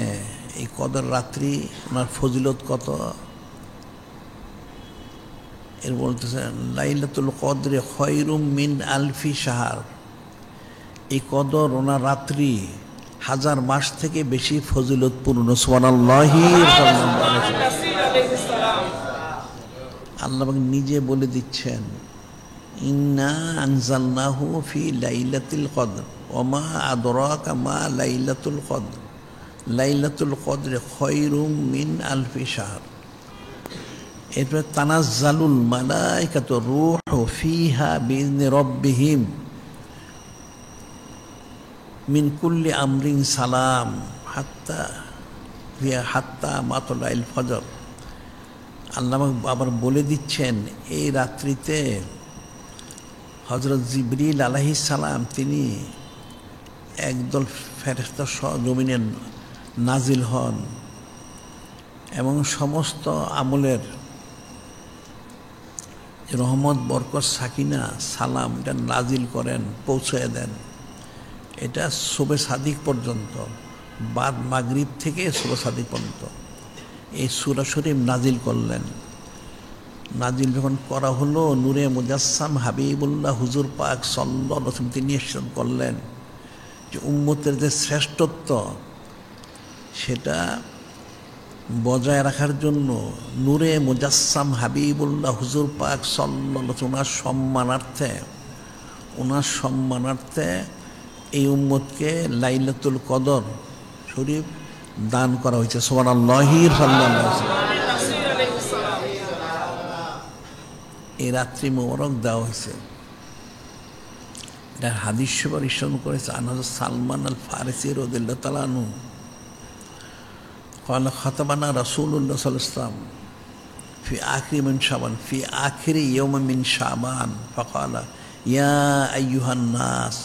এই কদর রাত্রি ওনার ফজিলত কত? এর বলতেছেন লাইলাতুল কদরে খায়রুম মিন আলফি শাহর, এই কদর ওনার রাত্রি 1000 মাস থেকে বেশি ফজিলতপূর্ণ। সুবহানাল্লাহি। আল্লাহ নিজে বলে দিচ্ছেন ইন্না আনজালনাহু ফি লাইলাতিল কদর ওয়া মা আদরাকা মা লাইলাতুল কদর লাইলাতুল কদরে খায়রুম মিন আলফি শাহর। এরপরে তানাজ্জালুল মালাইকাতুর রূহু ফিহা বিইজনি রাব্বিহিম মিন কুল্লি আমরিন সালাম হাত্তা মাতলাইল ফজর। আল্লাহ আবার বলে দিচ্ছেন এই রাত্রিতে হযরত জিবরিল আলাইহিস সালাম তিনি একদল ফেরেশতা সহ জমিনে নাজিল হন এবং সমস্ত আমলের রহমত, বরকত, সাকিনা, সালাম এটা নাজিল করেন, পৌঁছে দেন। এটা শবে সাদিক পর্যন্ত, বাদ মাগরিব থেকে শবে সাদিক পর্যন্ত এই সূরা শরীফ নাজিল করলেন। নাজিল যখন করা হলো, নূরে মুজাসসাম হাবিবুল্লাহ হুজুর পাক সাল্লাল্লাহু আলাইহি ওয়াসাল্লাম তিনি ইরশাদ করলেন যে উম্মতের যে শ্রেষ্ঠত্ব সেটা বজায় রাখার জন্য নূরে মুজাসসাম হাবিবুল্লাহ হুজুর পাক সাল্লাল্লাহু আলাইহি ওয়াসাল্লাম ওনার সম্মানার্থে এই উম্মতকে লাইলাতুল কদর শরীফ দান করা হয়েছে। সুবহানাল্লাহি। এই রাত্রি মোবারক দেওয়া হয়েছে। এটা হাদিস শরীফে ইরশাদ করেছে আন হযরত সালমান আল ফারিসি রাদিয়াল্লাহু তাআলা আনহু قال خطبنا رسول الله صلى الله عليه وسلم في آخر من شعبان في آخر يوم من شعبان فقال يا أيها الناس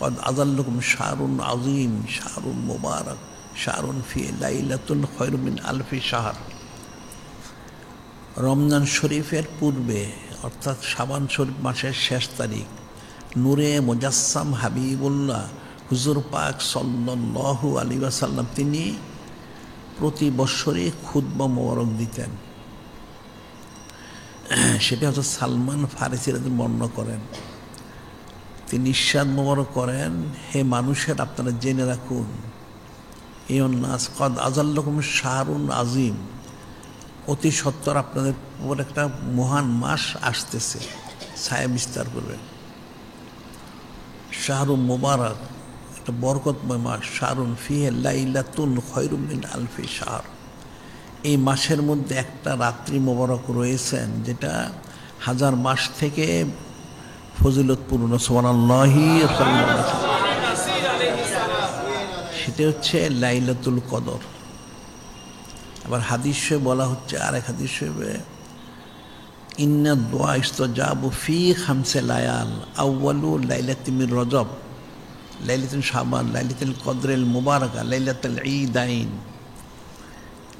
قد أظلكم شهر عظيم شهر مبارك شهر في ليلة خير من ألف شهر রমজান শরীফের পূর্বে অর্থাৎ শাবান শরীফ মাসের শেষ তারিখ নূরে মুজাসসাম হাবিবুল্লাহ হুজুর পাক সাল্লাল্লাহু আলাইহি ওয়াসাল্লাম তিনি প্রতি বৎসরই খুতবা মোবারক দিতেন। সেটা হচ্ছে সালমান ফারিসি রাদিয়াল্লাহু বর্ণনা করেন। তিনি ইরশাদ মোবারক করেন, হে মানুষের আপনারা জেনে রাখুন ইয়ুন নাস কদ আযাল্লাকুম শাহরুন আজিম, অতি সত্বর আপনাদের উপর একটা মহান মাস আসতেছে, ছায়া বিস্তার করবে। শাহরুন মুবারক, একটা বরকতময় মাস। শাহরুন ফিহে লাইলাতুন খায়রুম মিন আলফি শাহর, এই মাসের মধ্যে একটা রাত্রি মোবারক রয়েছেন যেটা হাজার মাস থেকে ফজিলতপূর্ণ। সুবহানাল্লাহি সেটা হচ্ছে লাইলাতুল কদর। আবার হাদিস বলা হচ্ছে, আরেক হাদিস ইন্না দুআ ইস্তাজাবু ফি খামসে লায়াল আউয়ালু লাইলাতিন মিন রজব লাইলাতুল শাবান লাইলাতুল কদরিল মুবারাকা লাইলাতুল ঈদাইন।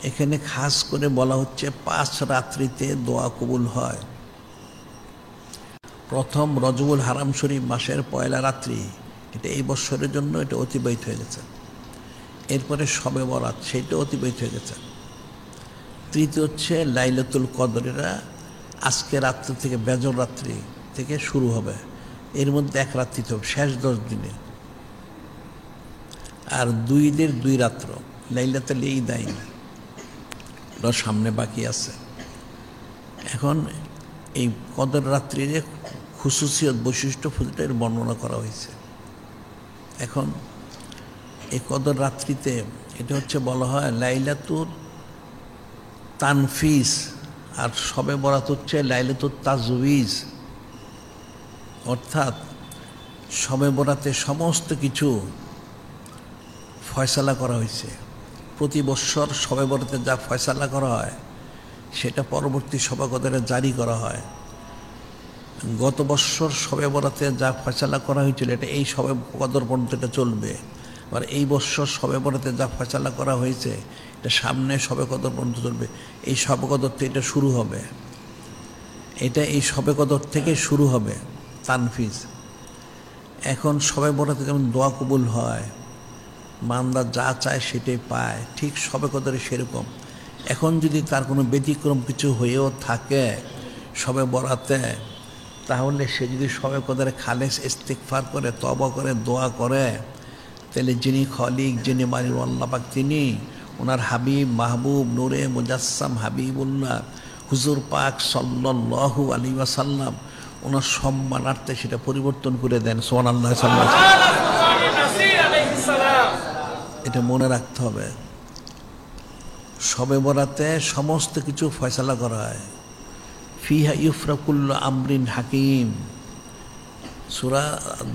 এখানে খাস করে বলা হচ্ছে 5 রাত্রিতে দোয়া কবুল হয়। প্রথম রজবুল হারাম শরীফ মাসের পয়লা রাত্রি, এটা এই বছরের জন্য এটা অতিবাহিত হয়ে গেছে। এরপরে শবে বরাত, সেটা অতিবাহিত হয়ে গেছে। তৃতীয় হচ্ছে লাইলাতুল কদর, এরা আজকে রাত্রি থেকে বেজর রাত্রি থেকে শুরু হবে, এর মধ্যে এক রাত্রি তো শেষ 10 দিনে। আর 2 ঈদের 2 রাত্র লাইলাতুল ঈদাইন সামনে বাকি আছে। এখন এই কদর রাত্রির খুসুসিয়ত বৈশিষ্ট্য ফজিলতের বর্ণনা করা হয়েছে। এখন এই কদর রাত্রিতে এটা হচ্ছে বলা হয় লাইলাতুল তানফিস, আর শবে বরাত হচ্ছে লাইলাতুল তাজউইজ। অর্থাৎ শবে বরাতে সমস্ত কিছু ফয়সালা করা হয়েছে। প্রতি বৎসর শবে বরাতে যা ফয়সালা করা হয় সেটা পরবর্তী শবে কদরে জারি করা হয়। গত বৎসর শবে বরাতে যা ফয়সালা করা হয়েছিল এটা এই শবে কদর পর্যন্ত এটা চলবে। আর এই বৎসর শবে বরাতে যা ফয়সালা করা হয়েছে এটা সামনে শবে কদর পর্যন্ত চলবে। এই শবে কদর থেকে এটা শুরু হবে, এটা এই শবে কদর থেকে শুরু হবে তানফিজ। এখন শবে বরাতে যেমন দোয়া কবুল হয়, বান্দা যা চায় সেটাই পায়, ঠিক শবে কদরে সেরকম। এখন যদি তার কোনো ব্যতিক্রম কিছু হয়েও থাকে শবে বরাতে, তাহলে সে যদি শবে কদরে খালেস ইস্তিগফার করে, তওবা করে, দোয়া করে, তাহলে যিনি খলিক, যিনি মালিক আল্লাহ পাক, তিনি ওনার হাবিব মাহবুব নূরে মুজাসসাম হাবিবুল্লাহ হুজুর পাক সাল্লাল্লাহু আলাইহি ওয়াসাল্লাম ওনার সম্মানার্থে সেটা পরিবর্তন করে দেন। সুবহানাল্লাহ। এটা মনে রাখতে হবে, শবে বরাতে সমস্ত কিছু ফয়সালা করা হয়। ফিহা ইউফরাকুল্লু আমরিন হাকিম, সূরা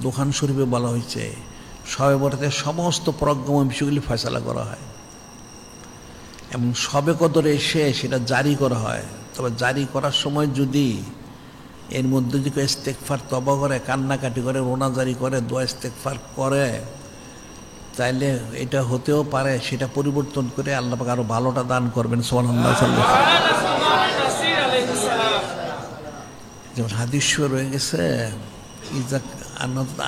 দোহান শরীফে বলা হয়েছে শবে বরাতে সমস্ত প্রজ্ঞাময় বিষয়গুলি ফয়সালা করা হয় এবং শবে কদরে এসে সেটা জারি করা হয়। তবে জারি করার সময় যদি এর মধ্যে যদি ইস্তেগফার, তওবা করে, কান্নাকাটি করে, রোনাজারি করে, দোয়া ইস্তেগফার করে, তাইলে এটা হতেও পারে সেটা পরিবর্তন করে আল্লাহ পাক আরো ভালোটা দান করবেন। সুবহানাল্লাহ। যেমন হাদিস রয়ে গেছে,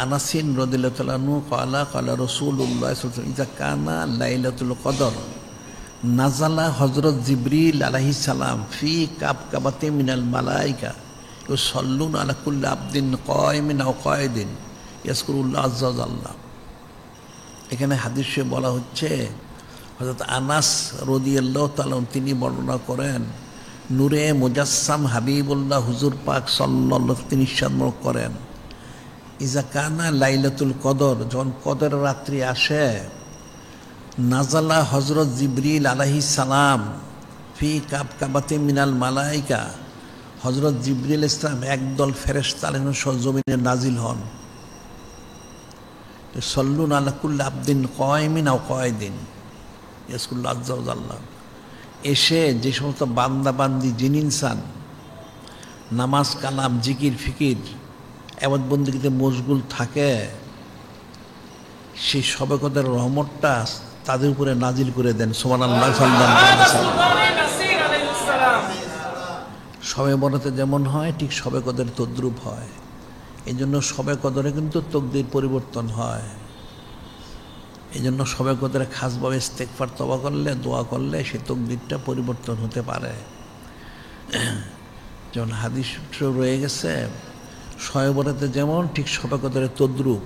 আনাসিন রাদিয়াল্লাহু তাআলা আনহু ক্বালা ক্বালা রাসূলুল্লাহ সাল্লাল্লাহু আলাইহি ওয়াসাল্লাম ইযা কানা লাইলাতুল কদর নাজালা হযরত জিবরিল আলাইহিস সালাম ফি কাবকাবাতি মিনাল মালায়েকা ইউসাল্লুনা আলা কুল্লি আবদিন কায়িমিন আও কায়িদিন ইয়াজকুরুল্লাহ আযজা ওয়া জাল্লা। এখানে হাদিসে বলা হচ্ছে হযরত আনাস রাদিয়াল্লাহু তাআলা তিনি বর্ণনা করেন, নূরে মুজাসসাম হাবিবুল্লাহ হুজুর পাক সাল্লাল্লাহু তিনি ইরশাদ করেন, ইজা কানা লাইলাতুল কদর, যখন কদর রাত্রি আসে, নাজালা হযরত জিবরিল আলাইহিস সালাম ফি কাবকাবাতি মিনাল মালায়েকা, হযরত জিবরিল ইসলাম একদল ফেরেশতা জমিনে নাজিল হন। সল্লুন আলা কুল্লি আবদিন কায়িমিন আও কায়িদিন, ইয়াজকুরুল্লাহ আজ্জা ওয়া জাল্লা। এসে যে সমস্ত বান্দাবান্দি জিন ইনসান নামাজ কালাম জিকির ফিকির এবাদত বন্দেগীতে মশগুল থাকে, সেই শবে কদরের রহমতটা তাদের উপরে নাজিল করে দেন। সুবহানাল্লাহ। শবে বরাতে যেমন হয় ঠিক শবে কদর তদ্রূপ হয়। এই জন্য শবে কদরে কিন্তু তকদির পরিবর্তন হয়। এই জন্য শবে কদরে খাসভাবে ইস্তেগফার তওবা করলে, দোয়া করলে সেই তকদিরটা পরিবর্তন হতে পারে। যেমন হাদিস রয়ে গেছে, শবে বরাতে যেমন ঠিক শবে কদরে তদ্রূপ।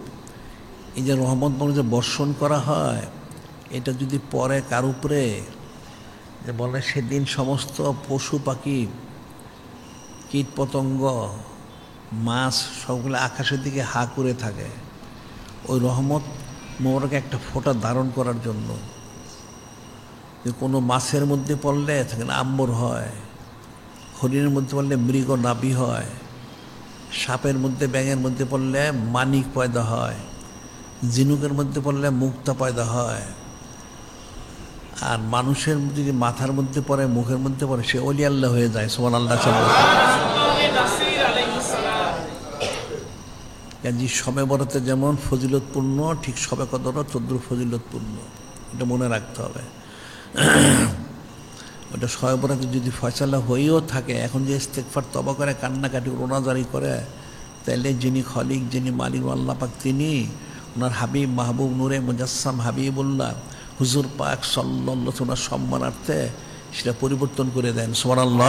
এই যে রহমত বলে যে বর্ষণ করা হয়, এটা যদি পরে কার উপরে, যে বলে সেদিন সমস্ত পশু পাখি কীট পতঙ্গ মাছ সবগুলো আকাশের দিকে হা করে থাকে, ওই রহমত মোবারক একটা ফোঁটা ধারণ করার জন্য। যে কোনো মাছের মধ্যে পড়লে সেখানে আম্বর হয়, হরিণের মধ্যে পড়লে মৃগ নাভি হয়, সাপের মধ্যে ব্যাঙের মধ্যে পড়লে মানিক পয়দা হয়, ঝিনুকের মধ্যে পড়লে মুক্তা পয়দা হয়, আর মানুষের যদি মাথার মধ্যে পড়ে মুখের মধ্যে পড়ে সে ওলি আল্লাহ হয়ে যায়। সুবহানাল্লাহ। কাজী শবে বরাতে যেমন ফজিলতপূর্ণ ঠিক শবে কদরও তদ্রুপ ফজিলতপূর্ণ, এটা মনে রাখতে হবে। ওটা শবে বরাতে যদি ফয়সালা হয়েও থাকে, এখন যে ইস্তেগফার তওবা করে কান্নাকাটি রোনাজারি করে, তাইলে যিনি খলিক যিনি মালিক আল্লাহ পাক তিনি ওনার হাবিব মাহবুব নূরে মুজাসসাম হাবিবুল্লাহ হুজুর পাক সাল্লাল্লাহু আলাইহি ওনার সম্মানার্থে সেটা পরিবর্তন করে দেন। সুবহানাল্লাহ।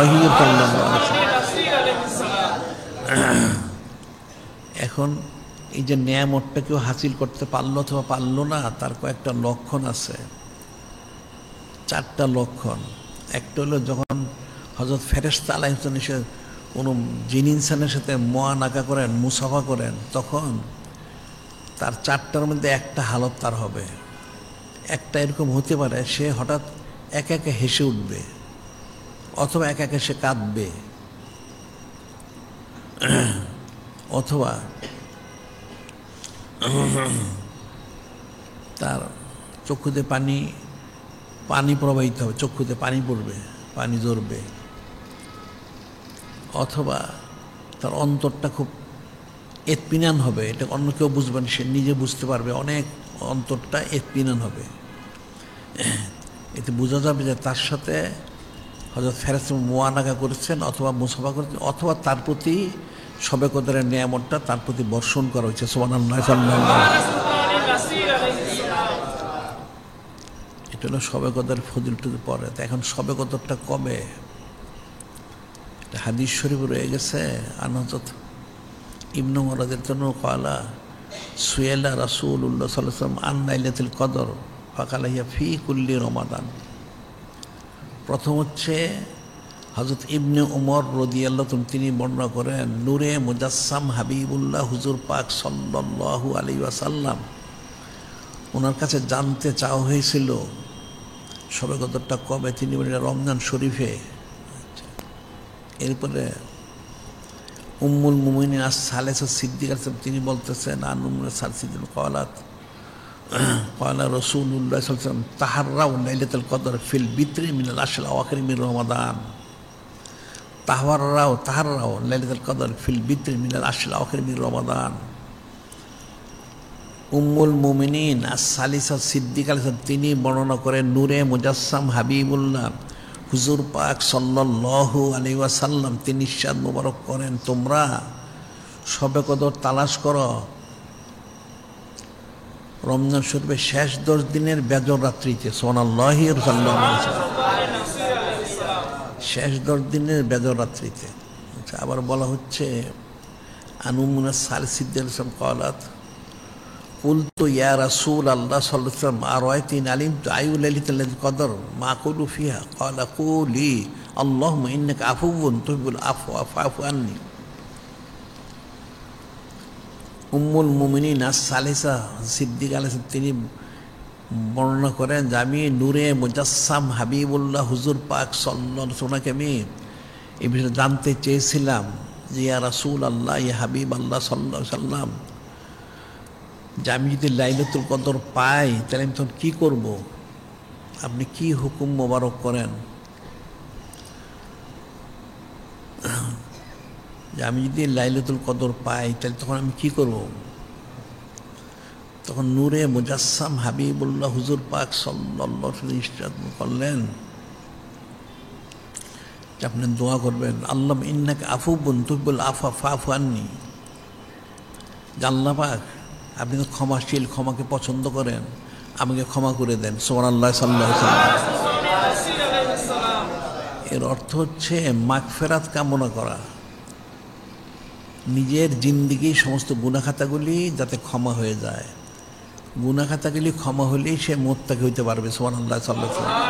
এখন এই যে নেয়ামতটা কেউ হাসিল করতে পারলো অথবা পারলো না, তার কয়েকটা লক্ষণ আছে, 4টা লক্ষণ। একটা হলো যখন হযরত ফেরেশতা আলাইহিস সালাম এসে কোনো জিন ইনসানের সাথে মুআনাকা করেন, মুসাফা করেন, তখন তার 4টার মধ্যে একটা হালত তার হবে। একটা এরকম হতে পারে সে হঠাৎ একা একা হেসে উঠবে, অথবা একা একা সে কাঁদবে, অথবা তার চক্ষুতে পানি প্রবাহিত হবে, চক্ষুতে পানি পড়বে, পানি ঝরবে, অথবা তার অন্তরটা খুব ইতমিনান হবে। এটা অন্য কেউ বুঝবে না, সে নিজে বুঝতে পারবে, অনেক অন্তরটা ইতমিনান হবে। এতে বোঝা যাবে যে তার সাথে হযরত ফেরেশতা মুআনাকা করেছেন অথবা মুসাফা করেছেন, অথবা তার প্রতি শবে কদরের নিয়ামতটা তার প্রতি বর্ষণ করা হয়েছে। সুবহানাল্লাহ। এটা হলো শবে কদরের ফজিলতের পরে। তো এখন শবে কদরটা কবে? হাদিস শরীফ রয়ে গেছে, হযরত ইবনে উমর রাদিয়াল্লাহু আনহু ক্বালা সুয়েলা রাসূলুল্লাহ সাল্লাল্লাহু আলাইহি ওয়াসাল্লাম আন লাইলাতুল কদর ফাকালা হিয়া ফি কুল্লি রমাদান। প্রথম হচ্ছে হযরত ইবনে উমর রাদিয়াল্লাহু আনহু তিনি বর্ণনা করেন, নূরে মুজাসসাম হাবিবুল্লাহ হুজুর পাক সাল্লাল্লাহু আলাইহি ওয়াসাল্লাম ওনার কাছে জানতে চাওয়া হয়েছিল শবে কদরটা কবে। তিনি বলেন রমজান শরীফে। এরপরে উম্মুল মুমিনিন আস-সালেসা সিদ্দিকা তিনি বলতেছেন আন উম্মুল সিদ্দিকা ক্বালাত ক্বালা রাসূলুল্লাহ সাল্লাল্লাহু আলাইহি ওয়াসাল্লাম তাহাররাউ লাইলাতুল কদর ফিল বিত্রি মিনাল আশরিল আওয়াখির মিন রমাদান। তাহাররাউ লাইলাতুল কদর ফিল বিত্রি মিনাল আশরিল আওয়াখির মিন রমাদান। উম্মুল মুমিনিন আস-সালিসা সিদ্দিকা তিনি বর্ণনা করেন, নূরে মুজাসসাম হাবিবুল্লাহ হুজুর পাক সাল্লাল্লাহু আলাইহি ওয়াসাল্লাম তিনি ইরশাদ মোবারক করেন, তোমরা শবে কদর তালাশ করো রমজান শরীফের শেষ 10 দিনের বেজর রাত্রিতে। সুবহানাল্লাহ। শেষ 10 দিনের বেজর রাত্রিতে। আবার বলা হচ্ছে আনুমুনা সালসিদ্দিন ক্বালাত কুলতু ইয়া রাসূলাল্লাহ সাল্লাল্লাহু আলাইহি ওয়াসাল্লাম আরাইতিন আলিমতু আইয়ু লাইলাতুল কদর মা কুলু ফিহা ক্বালা কুলি আল্লাহুম্মা ইন্নাকা আফুউন তুহিব্বুল আফওয়া ফাফু আন্নী। উম্মুল মুমিনিন আস-সালিসা সিদ্দিকা আলাইহিস তিনি বর্ণনা করেন যে আমি নূরে মুজাসসাম হাবিবুল্লাহ হুজুর পাক সাল্লাল্লাহু আলাইহি ওয়াসাল্লামকে আমি এই বিষয়ে জানতে চেয়েছিলাম যে ইয়া রাসূলাল্লাহ ইয়া হাবিব আল্লাহ সাল্লাল্লাহু আলাইহি ওয়াসাল্লাম, যে আমি যদি লাইলাতুল কদর পাই তাহলে আমি তখন কী করব? আপনি কি হুকুম মোবারক করেন যে আমি যদি লাইলাতুল কদর পাই তাহলে তখন আমি কি করব? তখন নূরে মুজাসসাম হাবিবুল্লাহ হুজুর পাক সাল্লাল্লাহু আলাইহি ওয়াসাল্লাম করলেন যে আপনি দোয়া করবেন, আল্লাহুম্মা ইন্নাকা আফুবুন তুহিব্বুল আফওয়া ফা'ফু আন্নী। যে আল্লাহ পাক আপনি তো ক্ষমাশীল, ক্ষমাকে পছন্দ করেন, আমাকে ক্ষমা করে দেন। সুবহানাল্লাহ সাল্লাল্লাহু আলাইহি ওয়াসাল্লাম। এর অর্থ হচ্ছে মাগফিরাত কামনা করা, নিজের জিন্দেগির সমস্ত গুনাহ খাতাগুলি যাতে ক্ষমা হয়ে যায়। গুনাহ খাতাগুলি ক্ষমা হলেই সে মুত্তাকি হইতে পারবে। সুবহানাল্লাহ সাল্লাল্লাহু আলাইহি ওয়াসাল্লাম।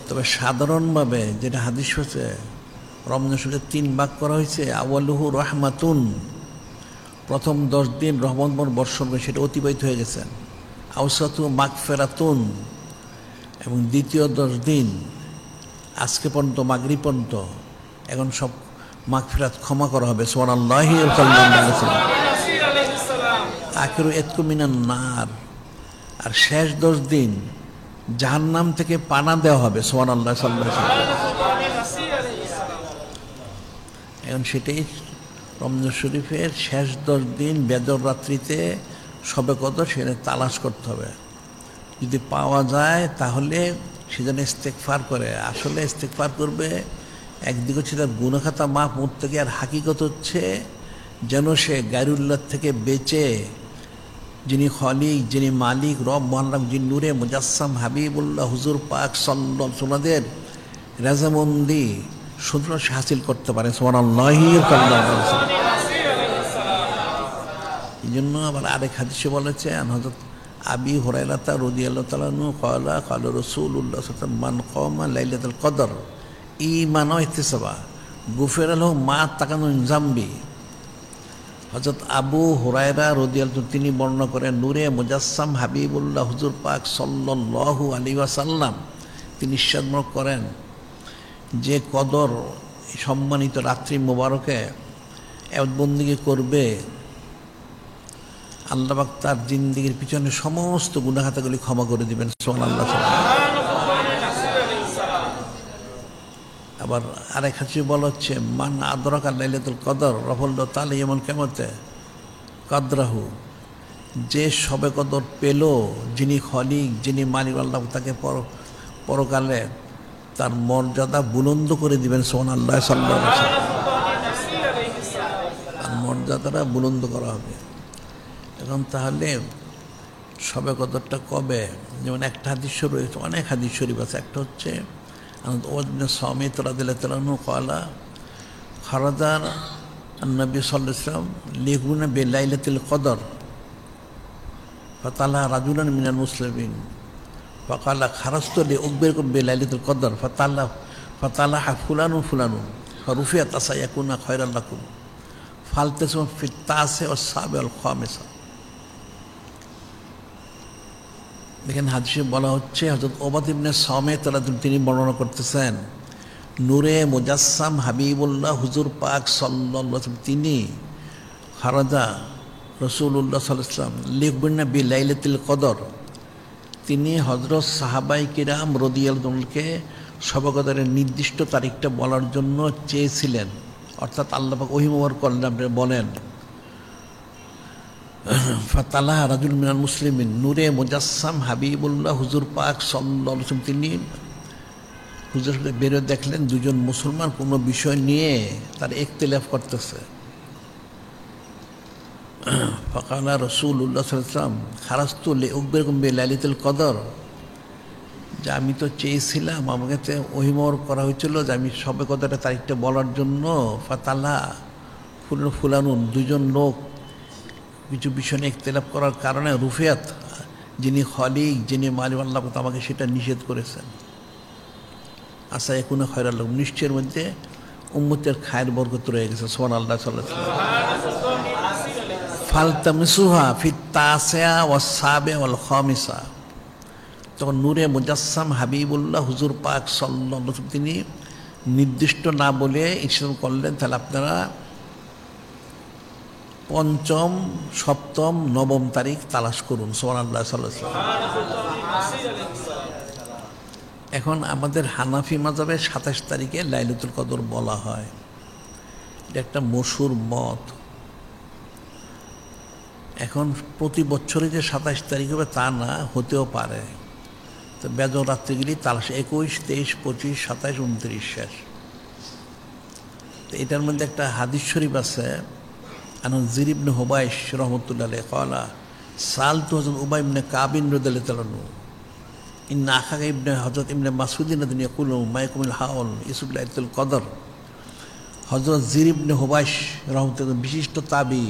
তবে সাধারণভাবে যেটা হাদিস হচ্ছে, রমজান শরীফে 3 ভাগ করা হয়েছে। আউয়ালুহু রাহমাতুন, প্রথম 10 দিন রহমত বর্ষণ করে সেটা অতিবাহিত হয়ে গেছেন। আওসাতু মাগফিরাতুন, এবং দ্বিতীয় 10 দিন আজকে পর্যন্ত মাগরিব পর্যন্ত এখন সব মাগফিরাত ক্ষমা করা হবে। সুবহানাল্লাহি সাল্লাল্লাহু আলাইহি ওয়াসাল্লাম। আখিরু ইতকু মিনান নার, আর শেষ 10 দিন জাহান্নাম থেকে পানা দেওয়া হবে। সুবহানাল্লাহ সাল্লাল্লাহু আলাইহি ওয়াসাল্লাম। এখন সেটাই রমজান শরীফের শেষ 10 দিন বেজর রাত্রিতে শবে কদর, সেখানে তালাশ করতে হবে। যদি পাওয়া যায় তাহলে সে যেন ইস্তেগফার করে। আসলে ইস্তেগফার করবে, একদিকে হচ্ছে তার গুনাহ খাতা মাফ মুত্তাকি, আর হাকিকত হচ্ছে যেন সে গায়রুল্লাহ থেকে বেঁচে যিনি খলিক, যিনি মালিক, রব মহান, যিনি নূরে মুজাসসাম হাবিবুল্লাহ হুজুর পাক সাল্লাল্লাহু আলাইহি ওয়াসাল্লামের রাজামন্দি শুধু সে হাসিল করতে পারে। সুবহানাল্লাহি সাল্লাল্লাহু আলাইহি ওয়াসাল্লাম। এই জন্য আবার আরেক হাদিসে বলেছে, হযরত আবি হুরায়রা রাদিয়াল্লাহু তাআলা আনহু ক্বালা ক্বালা রাসূলুল্লাহ সাল্লাল্লাহু আলাইহি ওয়াসাল্লাম মান কামা লাইলাতুল কদর ঈমানান ওয়া ইহতিসাবা গুফিরা লাহু মা তাকাদ্দামা মিন যামবি। হযরত আবু হুরায়রা রাদিয়াল্লাহু তিনি বর্ণনা করেন, নূরে মুজাসসাম হাবিবুল্লাহ হুজুর পাক সাল্লাল্লাহু আলাইহি ওয়াসাল্লাম তিনি ইরশাদ করেন যে কদর সম্মানিত রাত্রি মোবারকে ইবাদত বন্দেগী করবে, আল্লাহ পাক তার জিন্দেগির পিছনে সমস্ত গুনাহ খাতাগুলি ক্ষমা করে দিবেন। সুবহানাল্লাহ। আবার আরেক হাদিসে বলা হচ্ছে, মান আদরাকা লাইলাতুল কদর রাফাল্লাহু তাআলা ইয়াউমাল কিয়ামাতে কদরাহু, যে শবে কদর পেল, যিনি খলিক, যিনি মালিক, আল্লাহ তাকে পরকালে তার মর্যাদা বুলন্দ করে দিবেন। সুবহানাল্লাহ সাল্লাল্লাহু আলাইহি ওয়াসাল্লাম। আর মর্যাদাটা বুলন্দ করা হবে। এখন তাহলে শবে কদরটা কবে? যেমন একটা হাদিস রয়েছে, অনেক হাদিস শরীফ আছে। একটা হচ্ছে সামিত রাদিয়াল্লাহু তাআলা আনহু ক্বালা খারাজা নবী সাল্লাল্লাহু আলাইহি ওয়াসাল্লাম লিগুনা বিলাইলাতিল কদর ফাতালা রাজুলান মিনাল মুসলিমিন ফাকালা খারাজতু লিউখবিরকুম বিলাইলাতিল কদর ফাতালা ফুলানু ফুলানু ফারুফিয়াত আসা ইয়াকুনা খায়রাল লাকুম ফালতাসুম ফিত তাসি ওয়াস সাবি ওয়াল খামিসা। দেখেন হাদিসে বলা হচ্ছে, হযরত উবাদ ইবনে সামিত রাদিয়াল্লাহু তিনি বর্ণনা করতেছেন, নূরে মুজাসসাম হাবিবুল্লাহ হুজুর পাক সাল্লাল্লাহু আলাইহি ওয়াসাল্লাম তিনি খারাজা রাসূলুল্লাহ সাল্লাল্লাহু আলাইহি ওয়াসাল্লাম লিগুনা বিলাইলাতিল কদর, তিনি হযরত সাহাবায়ে কিরাম রাদিয়াল্লাহু আনহুকে শবে কদরের নির্দিষ্ট তারিখটা বলার জন্য চেয়েছিলেন। অর্থাৎ আল্লাহ পাক ওহী মুবারক করলেন, বলেন ফাতালা রাজুল মিনাল মুসলিমিন, নূরে মুজাসসাম হাবিবুল্লাহ হুজুর পাক সাল্লাল্লাহু আলাইহি ওয়াসাল্লাম তিনি হুজুর বেরো দেখলেন দুজন মুসলমান কোনো বিষয় নিয়ে তার ইখতিলাফ করতেছে। ফাকালা রাসূলুল্লাহ সাল্লাল্লাহু আলাইহি ওয়াসাল্লাম খারাজতু লিউখবিরকুম বিলাইলাতিল কদর, যে আমি তো চেয়েছিলাম, আমাকে তো ওহী মুবারক করা হয়েছিল যে আমি শবে কদরের তারিখটা বলার জন্য। ফাতালা ফুলানুন, দুজন লোক কিছু বিষয় নিয়ে ইখতিলাফ করার কারণে রুফিয়াত, যিনি খলিক, যিনি মালিক, আল্লাহ আমাকে সেটা নিষেধ করেছেন। আসা ইয়াকুনা খায়রাল লাকুম, নিশ্চয়ের মধ্যে উম্মতের খায়ের বরকত রয়ে গেছে। সুবহানাল্লাহ সাল্লাল্লাহু আলাইহি ওয়াসাল্লাম। ফালতামিসুহা ফিত তাসিয়া ওয়াস সাবিয়া ওয়াল খামিসা, তখন নূরে মুজাসসাম হাবিবুল্লাহ হুজুর পাক সাল্লাল্লাহু আলাইহি ওয়াসাল্লাম তিনি নির্দিষ্ট না বলে ইরশাদ করলেন, তাহলে আপনারা পঞ্চম, সপ্তম, নবম তারিখ তালাশ করুন। সুবহানাল্লাহ সাল্লাল্লাহু আলাইহি ওয়াসাল্লাম। এখন আমাদের হানাফি মাযহাবে ২৭ তারিখে লাইলাতুল কদর বলা হয়, এটা একটা মশহুর মত। এখন প্রতি বছরই যে ২৭ তারিখ হবে তা না, হতেও পারে। তো বেজর রাত্রিগুলি তালাশ ২১, ২৩, ২৫, ২৭, ২৯ শেষ। তো এটার মধ্যে একটা হাদিস শরীফ আছে, জির ইবনে হুবাইশ রহমতুল্লাহ আলাইহি ক্বালা সালতু হযরত উবাই ইবনে কাব রাদিয়াল্লাহু তাআলা ইন্না আখাকা ইবনে হযরত ইবনে মাসউদিন রাদিয়াল্লাহু ইয়াকুলু মায়াকুমুল হাউল ইসুব লাইলাতুল কদর। হযরত জির ইবনে হুবাইশ রহমতুল্লাহ বিশিষ্ট তাবী,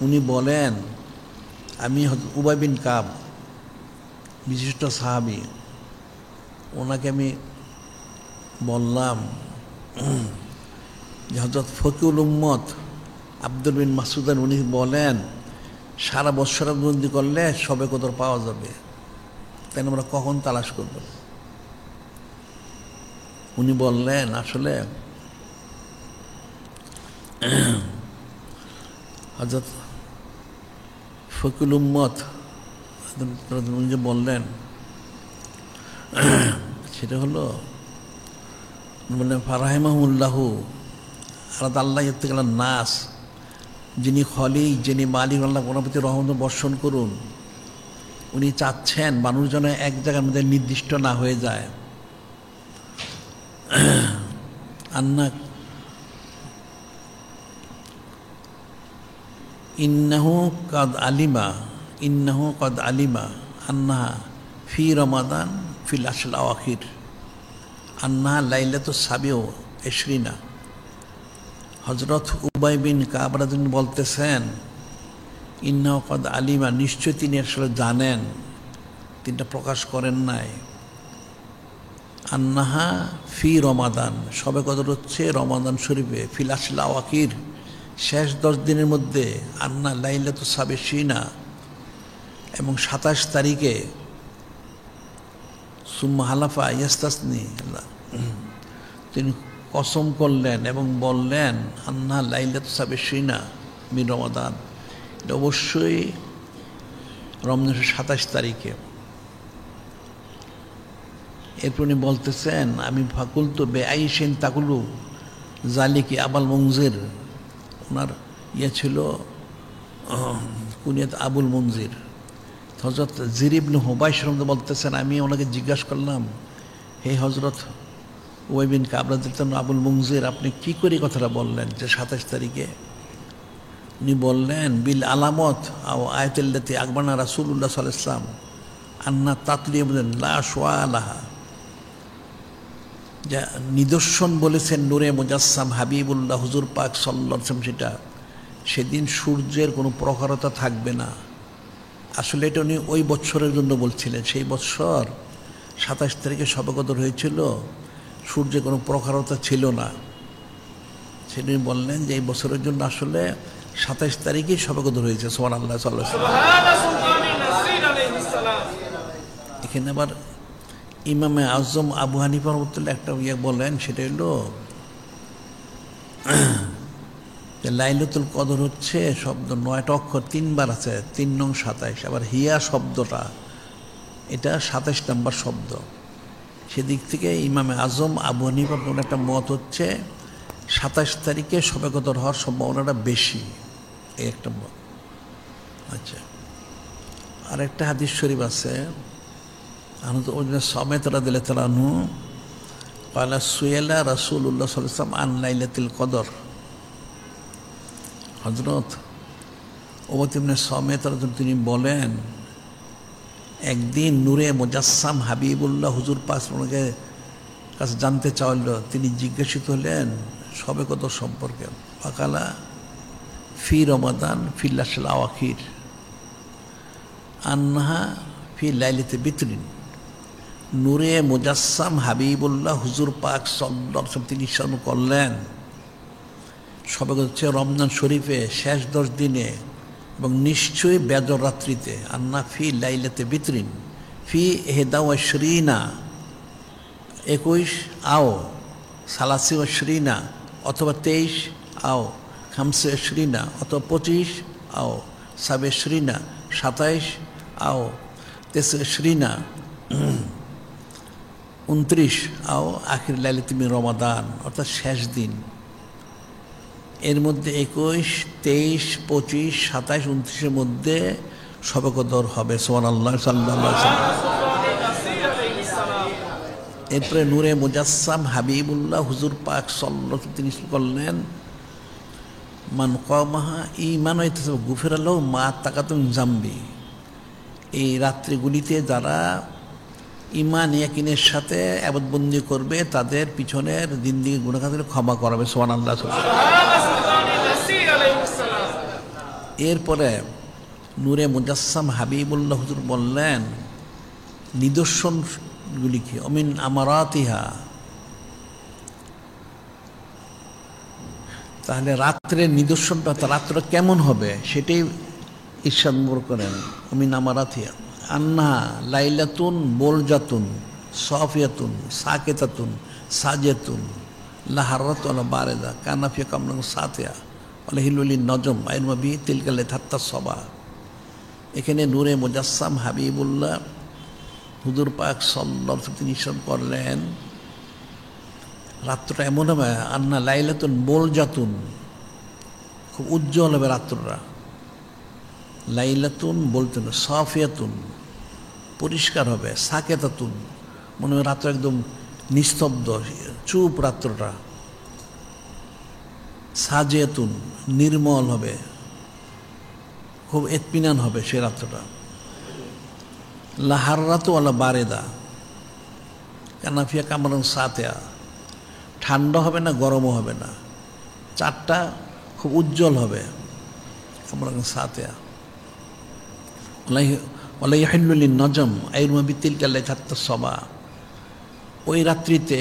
উনি বলেন, আমি হযরত উবাই বিন কাব বিশিষ্ট সাহাবী, ওনাকে আমি বললাম যে হযরত ফকিউল উম্মত আব্দুল বিন মাসউদ উনি বলেন সারা বৎসর বন্দি করলে শবে কদর পাওয়া যাবে, তাই আমরা কখন তালাশ করব? উনি বললেন আসলে হযরত ফকিউল উম্মত উনি যে বললেন সেটা হলো বললেন ফারাহিমাহুল্লাহু আল্লাহ ইত্তাকাল্লাহ নাস, যিনি খলিক, যিনি মালিক, আল্লাহ ওনার প্রতি রহমত বর্ষণ করুন। উনি চাচ্ছেন মানুষ যেন এক জায়গার মধ্যে নির্দিষ্ট না হয়ে যায়। আন্না ইন্নাহু কদ আলিমা আন্নাহা ফি রমাদান ফিল আশল আওয়াখির আন্নাহা লাইলাতুস সাবিউ ইশরিনা। হযরত উবাই বিন কাব রাদিয়াল্লাহু বলতেছেন, ইন্নাহু কদ আলিমা, নিশ্চয় তিনি আসলে জানেন, তিনটা প্রকাশ করেন নাই। আন্নাহা ফি রমাদান, শবে কদর হচ্ছে রমাদান শরীফে, ফিল আশল আওয়াখির, শেষ 10 দিনের মধ্যে, আন্না লাইলাতুস সাবিশিনা, এবং 27 তারিখে, সুম্মা হালাফা ইয়াস্তাসনি, তিনি কসম করলেন এবং বললেন আন্না লাইলাতুস সাবিশিনা মিন রমাদান, এটা অবশ্যই রমজানের 27 তারিখে। এরপর উনি বলতেছেন, আমি ফাকুলতু বেআইশিন তাকুলু জালিকি আবুল মুনজির, ওনার ছিল কুনিয়াত আবুল মুনজির। হযরত জির ইবনে হুবাইশ বলতেছেন, আমি ওনাকে জিজ্ঞাসা করলাম, হে হযরত উবাই বিন কাব রাদিয়াল্লাহু আবুল মুনজির, আপনি কি করে কথাটা বললেন যে 27 তারিখে? উনি বললেন, বিল আলামত আও আয়াতুল্লাতি আকবারনা রাসূলুল্লাহ সাল্লাল্লাহু আলাইহি ওয়াসাল্লাম আন্না তাতলিবুন লা শুআলাহা, যা নিদর্শন বলেছেন নূরে মুজাসসাম হাবিবুল্লাহ হুজুর পাক সাল্লাল্লাহু আলাইহি ওয়াসাল্লাম, সেটা সেদিন সূর্যের কোনো প্রখরতা থাকবে না। আসলে এটা উনি ওই বৎসরের জন্য বলছিলেন, সেই বৎসর 27 তারিখে শবে কদর হয়েছিল, সূর্যের কোনো প্রখরতা ছিল না। সেদিন বললেন যে এই বছরের জন্য আসলে 27 তারিখেই শবে কদর হয়েছে। সুবহানাল্লাহ সাল্লাল্লাহু আলাইহি ওয়াসাল্লাম। এখানে আবার ইমামে আজম আবু হানিফা রাহমাতুল্লাহ একটা বলেন, সেটা হলো যে লাইলাতুল কদর হচ্ছে শব্দ 9টা অক্ষর 3 বার আছে, 3 নং 27। আবার হিয়া শব্দটা এটা 27 নম্বর শব্দ। সেদিক থেকে ইমামে আজম আবু হানিফার একটা মত হচ্ছে 27 তারিখে শবে কদর হওয়ার সম্ভাবনাটা বেশি, এই একটা মত। আচ্ছা, আর একটা হাদিস শরীফ আছে, সমেত রাদিয়াল্লাহু আনহু ক্বালা সুয়েলা রাসূলুল্লাহ সাল্লাল্লাহু আলাইহি ওয়াসাল্লাম আন লাইলাতুল কদর। হযরত উবাদা ইবনে সামিত তিনি বলেন, একদিন নূরে মুজাসসাম হাবিবুল্লাহ হুজুর পাক ওনাকে কাছে জানতে চাইল, তিনি জিজ্ঞাসিত হলেন শবে কদর সম্পর্কে। ফাকালা ফি রমাদান ফিল আশল আওয়াখির আন্নাহা ফি লাইলাতি বিতরিন। নূরে মুজাসসাম হাবিবুল্লাহ হুজুর পাক সাল্লাল্লাহু আলাইহি ওয়াসাল্লাম তিনি ইরশাদ করলেন, শবে কদর হচ্ছে রমজান শরীফে শেষ 10 দিনে এবং নিশ্চয়ই বেজর রাত্রিতে। আন্না ফি লাইলাতি বিতরিন ফি 21 21 আও 23 অথবা 23 আও হামসে শ্রীনা অথবা 25 আও সাবে শ্রীনা 27 আও তেসে শ্রীনা 29 আও আখির লাইলাতুল মিন রমাদান অর্থাৎ শেষ দিন। এর মধ্যে 21, 23, 25, 27, 29-এর মধ্যে শবে কদর হবে। সুবহানাল্লাহ, সাল্লাল্লাহু আলাইহি ওয়াসাল্লাম। এরপরে নূরে মুজাসসাম হাবিবুল্লাহ হুজুর পাক সাল্লাল্লাহু আলাইহি তিনি করলেন, মান কামাহা ঈমান ওয়া ইহতিসাব গুফিরা লাহু মা তাকাতুম জামবি। এই রাত্রিগুলিতে যারা ঈমান ইয়াকিনের সাথে ইবাদতবন্দি করবে তাদের পিছনের জিন্দেগির গুনাহগুলো ক্ষমা করাবে। সুবহানাল্লাহ। এরপরে নূরে মুজাসসাম হাবিবুল্লাহ হুজুর বললেন নিদর্শনগুলি কি? অমিন আমারাতিহা। তাহলে রাত্রের নিদর্শনটা, রাত্র কেমন হবে সেটাই ইরশাদ করেন। অমিন আমারাতিহা আন্নাহা লাইলাতুন বোলজাতুন সাফিয়াতুন সাকেতাতুন সাজেতুন লাহারাত ওয়ালা বারেদা কানাফিয়া কামরান সাতিয়া ওয়ালা হিলুলিন নজম আইনমাবি তিলকালে থাত্তা সবা। এখানে নূরে মুজাসসাম হাবিবুল্লাহ হুজুর পাক সাল্লাল্লাহু আলাইহি তিনি ইরশাদ করলেন রাত্রটা এমন হবে আন্না লাইলাতুন বোলজাতুন, খুব উজ্জ্বল হবে রাত্রটা। লাইলাতুন বলতে না, সাফিয়াতুন পরিষ্কার হবে, সাকেতাতুন মনে হয় রাত্র একদম নিস্তব্ধ চুপ রাত্রটা, সাজিয়াতুন নির্মল হবে, খুব ইতমিনান হবে সে রাত্রটা। লাহাররাতু ওয়ালা বারেদা কানাফিয়া কামরান সাতিয়া, ঠান্ডা হবে না গরমও হবে না, চারটা খুব উজ্জ্বল হবে কামরান সাতিয়া। ওয়ালা ইয়াহিল্লু লিন নজম আইরমা বিতিলকালে থাত্তা সবা। ওই রাত্রিতে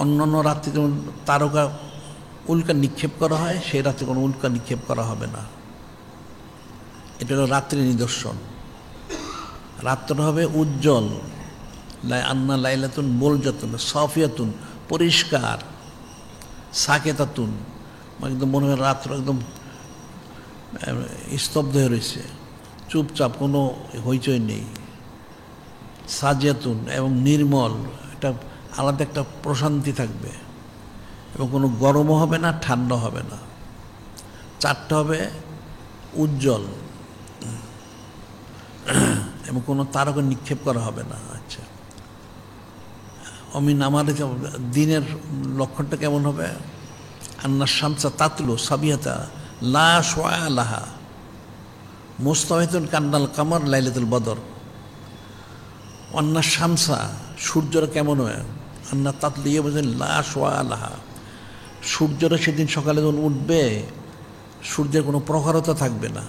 অন্যান্য রাত্রি যেমন তারকা উল্কা নিক্ষেপ করা হয়, সেই রাত্রে কোনো উল্কা নিক্ষেপ করা হবে না। এটা হলো রাত্রির নিদর্শন। রাত্র হবে উজ্জ্বল, আন্না লাইলাতুন বোলজাতুন সাফিয়াতুন পরিষ্কার, সাকেতাতুন একদম মনে হয় রাত্র একদম স্তব্ধ হয়ে রয়েছে, চুপচাপ, কোনো হইচই নেই। সাজিয়াতুন এবং নির্মল, একটা আলাদা একটা প্রশান্তি থাকবে এবং কোনো গরমও হবে না ঠান্ডা হবে না। চারটা হবে উজ্জ্বল এবং কোনো তারকা নিক্ষেপ করা হবে না। আচ্ছা, অমিন আমাদের দিনের লক্ষণটা কেমন হবে? আন্না শামসা তাতলু সাবিহাতা লা শোয়া লাহা মুস্তাহিতুন কান্নাল কামার লাইলাতুল বদর। অন্না শামসা সূর্যরা কেমন হয়? আন্না তাতলু ইয়ে বলছেন লা শোয়া লাহা, সূর্যরা সেদিন সকালে যখন উঠবে সূর্যের কোনো প্রখরতা থাকবে না।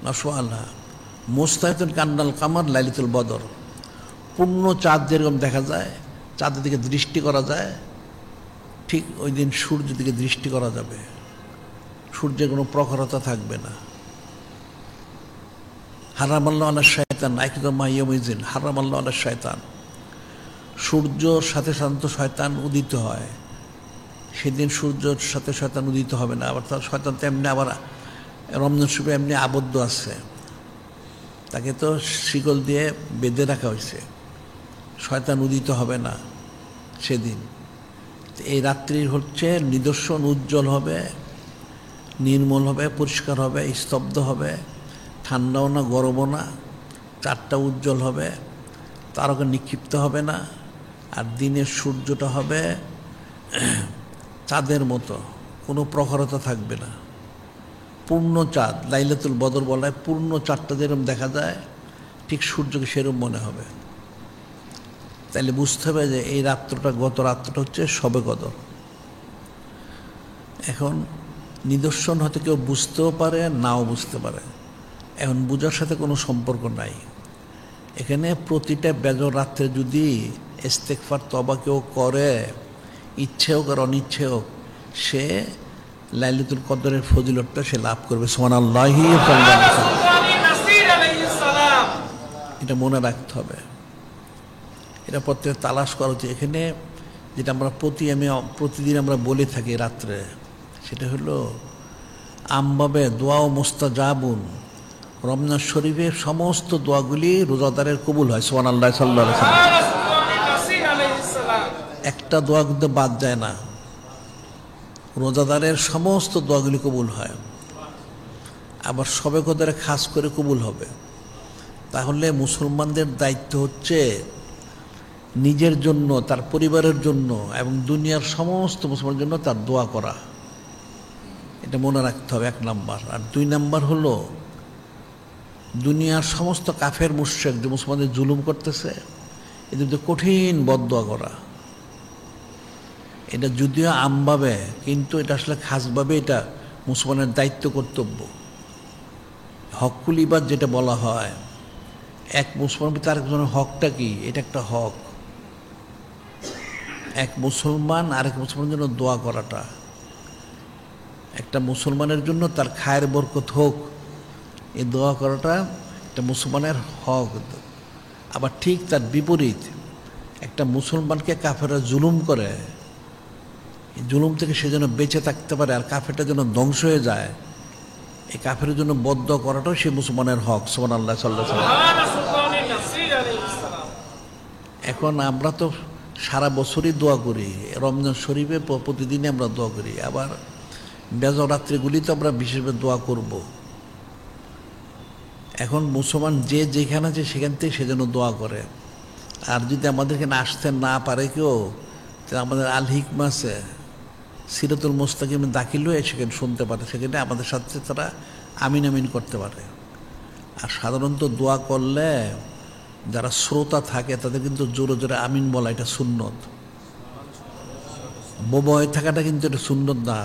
লা শোয়া লাহা মুস্তাহিতুন কান্নাল কামার লাইলাতুল বদর, পূর্ণ চাঁদ যেরকম দেখা যায়, চাঁদের দিকে দৃষ্টি করা যায়, ঠিক ওই দিন সূর্যের দিকে দৃষ্টি করা যাবে, সূর্যের কোনো প্রখরতা থাকবে না। হারামাল্লাহ আলা শয়তান আইকুমা ইয়াউমিযিন হারামাল্লাহ আলা শয়তান, সূর্যর সাথে সাধারণত শয়তান উদিত হয়, সেদিন সূর্যর সাথে শয়তান উদিত হবে না। আবার তার শয়তান তো এমনি আবার রমজান শরীফে এমনি আবদ্ধ আছে, তাকে তো শিকল দিয়ে বেঁধে রাখা হয়েছে, শয়তান উদিত হবে না সেদিন। এই রাত্রি হচ্ছে নিদর্শন, উজ্জ্বল হবে, নির্মল হবে, পরিষ্কার হবে, স্তব্ধ হবে, ঠান্ডাও না গরমও না, চারটা উজ্জ্বল হবে, তারকা নিক্ষিপ্ত হবে না। আর দিনের সূর্যটা হবে চাঁদের মতো, কোনো প্রখরতা থাকবে না, পূর্ণ চাঁদ। লাইলাতুল বদর বলা হয় পূর্ণ চাঁদটা যেরকম দেখা যায় ঠিক সূর্যকে সেরকম মনে হবে। তাইলে বুঝতে হবে যে এই রাত্রটা, গত রাত্রটা হচ্ছে শবে কদর। এখন নিদর্শন হয়তো কেউ বুঝতেও পারে নাও বুঝতে পারে, এখন বুঝার সাথে কোনো সম্পর্ক নাই। এখানে প্রতিটা বেজর রাত্রে যদি ইস্তেগফার তওবা কেউ করে, ইচ্ছে হোক আর অনিচ্ছে হোক, সে লাইলাতুল কদরের ফজিলতটা সে লাভ করবে। সুবহানাল্লাহি এটা মনে রাখতে হবে, এটা প্রত্যেক তালাশ করা উচিত। এখানে যেটা আমরা প্রতিদিন আমরা বলে থাকি রাত্রে, সেটা হলো আমভাবে দোয়া ও মুস্তাজাবুন। রমজান শরীফের সমস্ত দোয়াগুলি রোজাদারের কবুল হয়। সুবহানাল্লাহ সাল্লাল্লাহু আলাইহি ওয়াসাল্লাম। একটা দোয়া কিন্তু বাদ যায় না, রোজাদারের সমস্ত দোয়াগুলি কবুল হয়। আবার শবে কদরে খাস করে কবুল হবে। তাহলে মুসলমানদের দায়িত্ব হচ্ছে নিজের জন্য, তার পরিবারের জন্য এবং দুনিয়ার সমস্ত মুসলমানের জন্য তার দোয়া করা। এটা মনে রাখতে হবে 1 নাম্বার। আর 2 নাম্বার হলো দুনিয়ার সমস্ত কাফের মুশরিক যে মুসলমানদের জুলুম করতেছে এদের কঠিন বদদোয়া করা। এটা যদিও আমভাবে, কিন্তু এটা আসলে খাসভাবে এটা মুসলমানের দায়িত্ব, কর্তব্য। হকুল ইবাদ যেটা বলা হয়, এক মুসলমান তার একজনের হকটা কি, এটা একটা হক। এক মুসলমান আরেক মুসলমানের জন্য দোয়া করাটা, একটা মুসলমানের জন্য তার খায়ের বরকত হোক, এই দোয়া করাটা একটা মুসলমানের হক। আবার ঠিক তার বিপরীত, একটা মুসলমানকে কাফেররা জুলুম করে, এই জুলুম থেকে সে যেন বেঁচে থাকতে পারে আর কাফেরটা যেন ধ্বংস হয়ে যায়, এই কাফের জন্য বদদোয়া করাটাও সে মুসলমানের হক। সুবহানাল্লাহ সাল্লাল্লাহু আলাইহি ওয়াসাল্লাম। এখন আমরা তো সারা বছরই দোয়া করি, রমজান শরীফে প্রতিদিনই আমরা দোয়া করি, আবার বেজর রাত্রিগুলি তো আমরা বিশেষভাবে দোয়া করব। এখন মুসলমান যে যেখানে আছে সেখান থেকে সে যেন দোয়া করে। আর যদি আমাদেরকে আসতে না পারে কেউ, তাহলে আমাদের আল হিকমা আছে, সিরাতুল মুস্তাকিমে দাখিল হয়ে সেখানে শুনতে পারে, সেখানে আমাদের সাথে তারা আমিন আমিন করতে পারে। আর সাধারণত দোয়া করলে যারা শ্রোতা থাকে তাদের কিন্তু জোরে জোরে আমিন বলা এটা সুন্নত। বোবা হয়ে থাকাটা কিন্তু এটা সুন্নত না।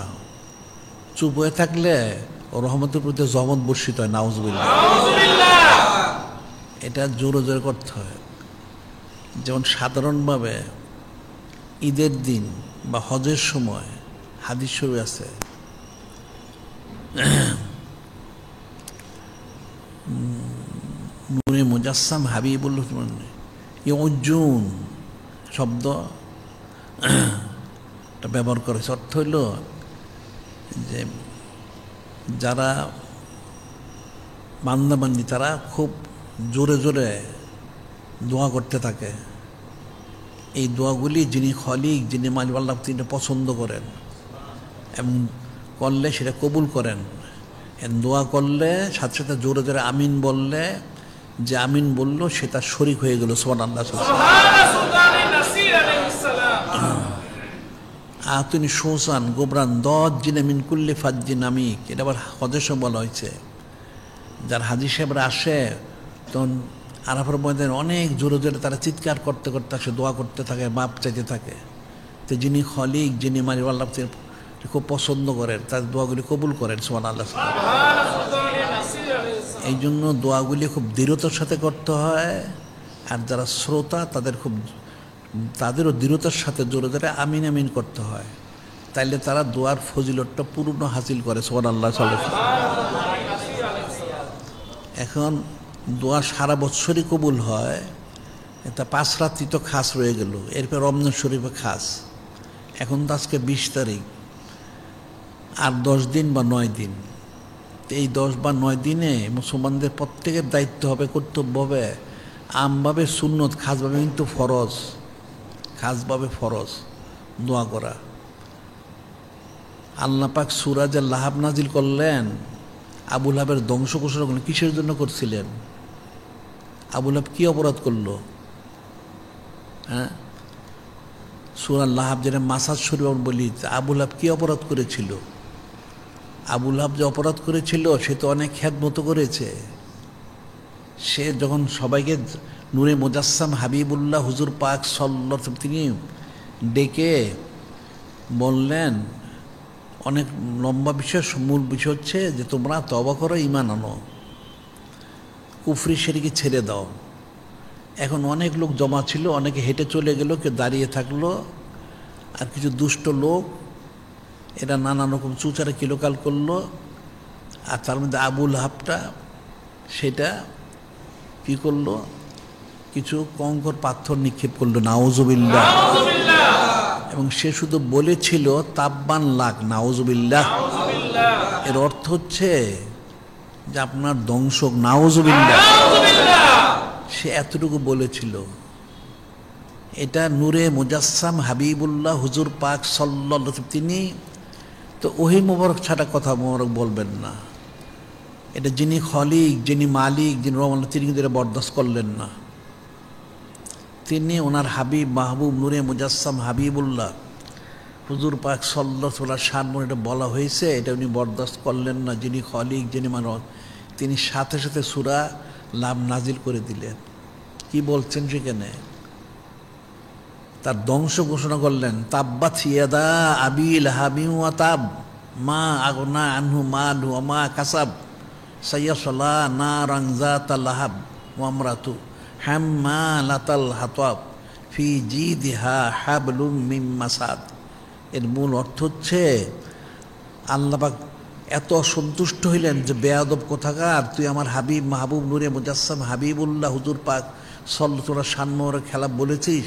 চুপ হয়ে থাকলে রহমতের প্রতি জহমত বর্ষিত হয়। নাউজুবিল্লাহ। এটা জোরে জোরে করতে হয়। যেমন সাধারণভাবে ঈদের দিন বা হজের সময় হাদিস শরীফে আছে, নূরে মুজাসসাম হাবিবুল অর্জুন শব্দ ব্যবহার করেছে। অর্থ হইল যে যারা বান্দাবান্দি তারা খুব জোরে জোরে দোয়া করতে থাকে। এই দোয়াগুলি যিনি খলিক, যিনি মালিক আল্লাহ, তিনি পছন্দ করেন এবং করলে সেটা কবুল করেন। দোয়া করলে সাথে সাথে জোরে জোরে আমিন বললে যে আমিন বললো সে তার শরীক হয়ে গেল। সুবহানাল্লাহ। আতুনি শোসান গোবরান জিনে মিন কুল্লি ফাজ্জিন আমিক, এটা আবার হজের সময় বলা হয়েছে। যার হাজি সাহেবরা আসে তখন আরাফার ময়দানে অনেক জোরে জোরে তারা চিৎকার করতে করতে আসে, দোয়া করতে থাকে, মাপ চাইতে থাকে। তো যিনি খলিক, যিনি মালিক আল্লাহ খুব পছন্দ করেন, তার দোয়াগুলি কবুল করেন। সুবহানাল্লাহ। এই জন্য দোয়াগুলি খুব দৃঢ়তার সাথে করতে হয়। আর যারা শ্রোতা তাদেরও দৃঢ়তার সাথে জোরে জোরে আমিন আমিন করতে হয়, তাইলে তারা দোয়ার ফজিলতটা পূর্ণ হাসিল করে। সুবহানাল্লাহ। এখন দোয়া সারা বৎসরই কবুল হয়, এটা 5 রাত্রি তো খাস রয়ে গেল, এরপর রমজান শরীফে খাস। এখন তো আজকে 20 তারিখ, আর 10 দিন বা 9 দিন। এই 10 বা 9 দিনে মুসলমানদের প্রত্যেকের দায়িত্ব হবে, কর্তব্য হবে আমভাবে সুন্নত, খাসভাবে কিন্তু ফরজ, খাসভাবে ফরজ দোয়া করা। আল্লাহ পাক সূরা যে লাহাব নাজিল করলেন, আবু লাহাবের ধ্বংস ঘোষণা করলেন, কিসের জন্য করছিলেন? আবু লাহাব কি অপরাধ করলো? হ্যাঁ, সূরা লাহাব যেটা মাসাদ শরীফ বলি, আবু লাহাব কি অপরাধ করেছিল? আবু লাহাব যে অপরাধ করেছিল সে তো অনেক খেদমত করেছে। সে যখন সবাইকে নূরে মুজাসসাম হাবিবুল্লাহ হুজুর পাক সাল্লাল্লাহু আলাইহি ওয়াসাল্লাম তিনি ডেকে বললেন, অনেক লম্বা বিষয়, মূল বিষয় হচ্ছে যে তোমরা তওবা করো, ঈমান আনো, কুফরি শিরকি ছেড়ে দাও। এখন অনেক লোক জমা ছিল, অনেকে হেঁটে চলে গেল, কেউ দাঁড়িয়ে থাকলো, আর কিছু দুষ্ট লোক এরা নানা রকম চুচারে কিলোকাল করলো। আর তার মধ্যে আবু লাহাবটা সেটা কি করলো, কিছু কঙ্কর পাথর নিক্ষেপ করলো। নাউজুবিল্লাহ। এবং সে শুধু বলেছিল তাব্বান লাক, নাউজুবিল্লাহ। এর অর্থ হচ্ছে যে আপনার ধ্বংস, নাউজুবিল্লাহ। সে এতটুকু বলেছিল। এটা নূরে মুজাসসাম হাবিবুল্লাহ হুজুর পাক সাল্লাল্লাহু আলাইহি ওয়াসাল্লাম, তিনি তো ওহি মোবারক ছাড়া কথা মোবারক বলবেন না। এটা যিনি খলিক, যিনি মালিক, যিনি রহমান, তিনি কিন্তু এটা বরদাস্ত করলেন না। তিনি ওনার হাবিব মাহবুব নূরে মুজাসসাম হাবিবুল্লাহ হুজুর পাক সাল্লাল্লাহু আলাইহি ওয়াসাল্লাম শান মনে এটা বলা হয়েছে, এটা উনি বরদাস্ত করলেন না। যিনি খলিক, যিনি মানব, তিনি সাথে সাথে সূরা লাম নাজিল করে দিলেন। কি বলছেন সেখানে? তার ধ্বংস ঘোষণা করলেন। তাব্বাত ইয়াদা আবি লাহাবি ওয়া তাব, মা আগনা আনহু মালহু ওয়া মা কাসাব, সায়াসলা নারান যাতা লাহাব ওয়া আমরাতু হাম্মালাতাল হাতাব ফি জিদিহা হাবলুম মিন মাসাদ। এর মূল অর্থ হচ্ছে আল্লাহ পাক এত সন্তুষ্ট হইলেন যে বেয়াদব কোথাকার, তুই আমার হাবিব মাহবুব নূরে মুজাসসাম হাবিবুল্লাহ হুজুর পাক সাল্লাল্লাহু আলাইহি ওয়াসাল্লাম শানমোহরের খেলা বলেছিস,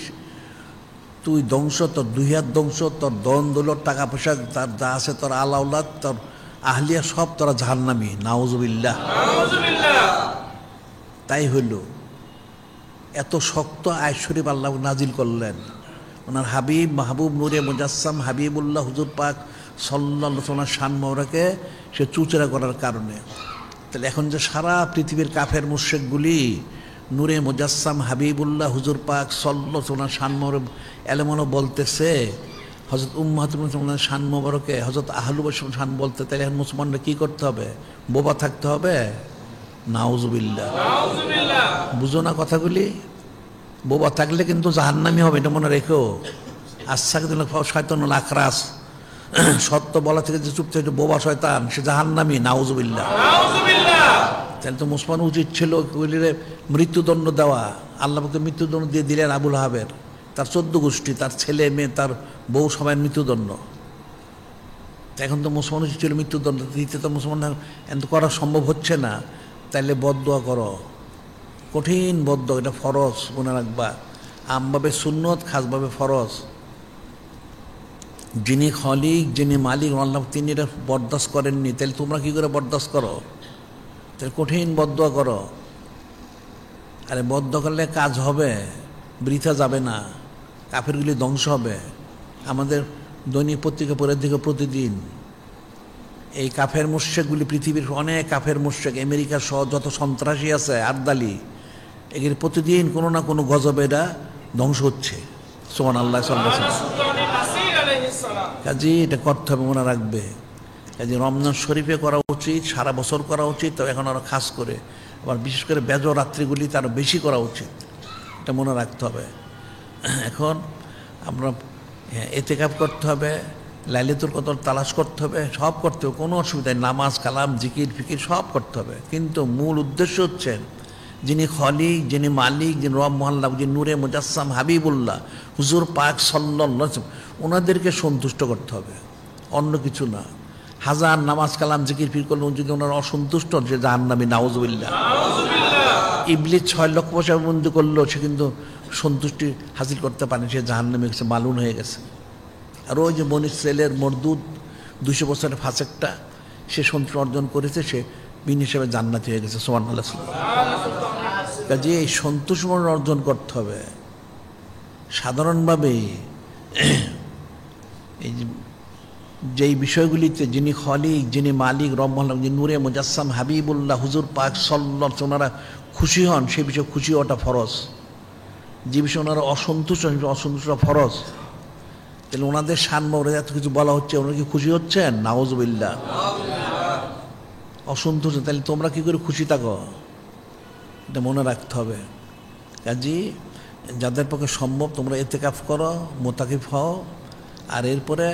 তুই ধ্বংস, তোর দুহিয়ার ধ্বংস, তোর দন দৌলত, টাকা পয়সা, তার যা আছে, তোর আলাউলাদ, তোর আহলিয়া, সব তোরা জাহান্নামী, নাউজুবিল্লাহ। তাই হইল এত শক্ত আয়াত শরীফ আল্লাহ নাজিল করলেন ওনার হাবিব মাহবুব নূরে মুজাসসাম হাবিবুল্লাহ হুজুর পাক সাল্লাল্লাহু আলাইহি ওয়াসাল্লাম শান মোবারকে সে চুচেরা করার কারণে। তাহলে এখন যে সারা পৃথিবীর কাফের মুশরিকগুলি নূরে মুজাসসাম হাবিবুল্লাহ হুজুর পাক সাল্লাল্লাহু আলাইহি ওয়াসাল্লাম শান মোবারক এলেমনো বলতেছে, হযরত উম্মাহাতুল মুসলিমিনের শান মোবারকে, হযরত আহলু বাইতের শান বলতে, তাহলে এখন মুসলমানরা কি করতে হবে? বোবা থাকতে হবে? নাউজুবিল্লাহ। বুঝো না কথাগুলি? বোবা থাকলে কিন্তু জাহান্নামী হবে, এটা মনে রেখো। আচ্ছাকে দিলে শয়তানুল আখরাস, সত্য বলা থেকে যে চুপ থেকে বোবা শয়তান, সে জাহান্নামী, নাউজুবিল্লাহ। তাহলে তো মুসলমান উচিত ছিল মৃত্যুদণ্ড দেওয়া। আল্লাহ পাক মৃত্যুদণ্ড দিয়ে দিলেন আবুল আহাবের, তার 14 গোষ্ঠী, তার ছেলে মেয়ে, তার বউ, সবাই মৃত্যুদণ্ড। এখন তো মুসলমান উচিত ছিল মৃত্যুদণ্ড দিতে, তো মুসলমান এত করা সম্ভব হচ্ছে না। তাইলে বদদোয়া করো, কঠিন বদদোয়া, এটা ফরজ, মনে রাখবা। আমভাবে সুন্নত, খাসভাবে ফরজ। যিনি খলিক, যিনি মালিক আল্লাহ, তিনি এটা বরদাস্ত করেননি, তাহলে তোমরা কি করে বরদাস্ত করো? তাহলে কঠিন বদদোয়া করো। আরে বদদোয়া করলে কাজ হবে, বৃথা যাবে না, কাফেরগুলি ধ্বংস হবে। আমাদের দৈনিক পত্রিকা পড়ে দিকে প্রতিদিন এই কাফের মুশরিকগুলি, পৃথিবীর অনেক কাফের মুশরিক, আমেরিকা সহ যত সন্ত্রাসী আছে, আর্দালি, এগুলি প্রতিদিন কোনো না কোনো গজবে এরা ধ্বংস হচ্ছে। সুবহানাল্লাহ। কাজে এটা করতে হবে, মনে রাখবে। কাজে রমজান শরীফে করা উচিত, সারা বছর করা উচিত, তবে এখন আরও খাস করে, আবার বিশেষ করে বেজর রাত্রিগুলি তারও বেশি করা উচিত, এটা মনে রাখতে হবে। এখন আমরা এতেকাফ করতে হবে, লাইলাতুল কদর তালাশ করতে হবে, সব করতে হবে, কোনো অসুবিধা নেই। নামাজ, কালাম, জিকির, ফিকির সব করতে হবে। কিন্তু মূল উদ্দেশ্য হচ্ছে যিনি খলিক, যিনি মালিক, যিনি রব মোহাল্লা, যিনি নূরে মুজাসসাম হাবিবুল্লাহ হুজুর পাক সাল্লাল্লাহু আলাইহি ওয়াসাল্লাম, ওনাদেরকে সন্তুষ্ট করতে হবে, অন্য কিছু না। হাজার নামাজ, কালাম, জিকির, ফিকির করলে যদি ওনারা অসন্তুষ্ট, যে জাহান্নামী, নাউজুবিল্লাহ। ইবলিস 6 লক্ষ বছর বন্দি করলো, সে কিন্তু সন্তুষ্টি হাসিল করতে পারেনি, সে জাহান্নামে গেছে, মালুন হয়ে গেছে। আর ওই যে বনী ইসরাঈলের মরদুদ 200 বছরের ফাসেকটা, সে সন্তুষ্টি অর্জন করেছে, সে বিন হিসেবে জান্নাতি হয়ে গেছে। সুবহানাল্লাহ। কাজে এই সন্তোষ অর্জন করতে হবে। সাধারণভাবে এই যেই বিষয়গুলিতে যিনি খলিক, যিনি মালিক, রহমান, যিনি নূরে মুজাসসাম হাবিবুল্লাহ হুজুর পাক সাল্লাল্লাহু আলাইহি ওয়াসাল্লাম, ওনারা খুশি হন, সেই বিষয়ে খুশি হওয়াটা ফরজ। যে বিষয়ে ওনারা অসন্তুষ্ট, অসন্তুষ্টটা ফরজ। তাহলে ওনাদের শানমরে এত কিছু বলা হচ্ছে, ওনারা কি খুশি হচ্ছেন? নাউজুবিল্লাহ। অসন্তুষ্ট, তাহলে তোমরা কি করে খুশি থাকো? এটা মনে রাখতে হবে। কাজী যাদের পক্ষে সম্ভব তোমরা ইতিকাফ করো, মোতাকিফ হও। আর এরপরে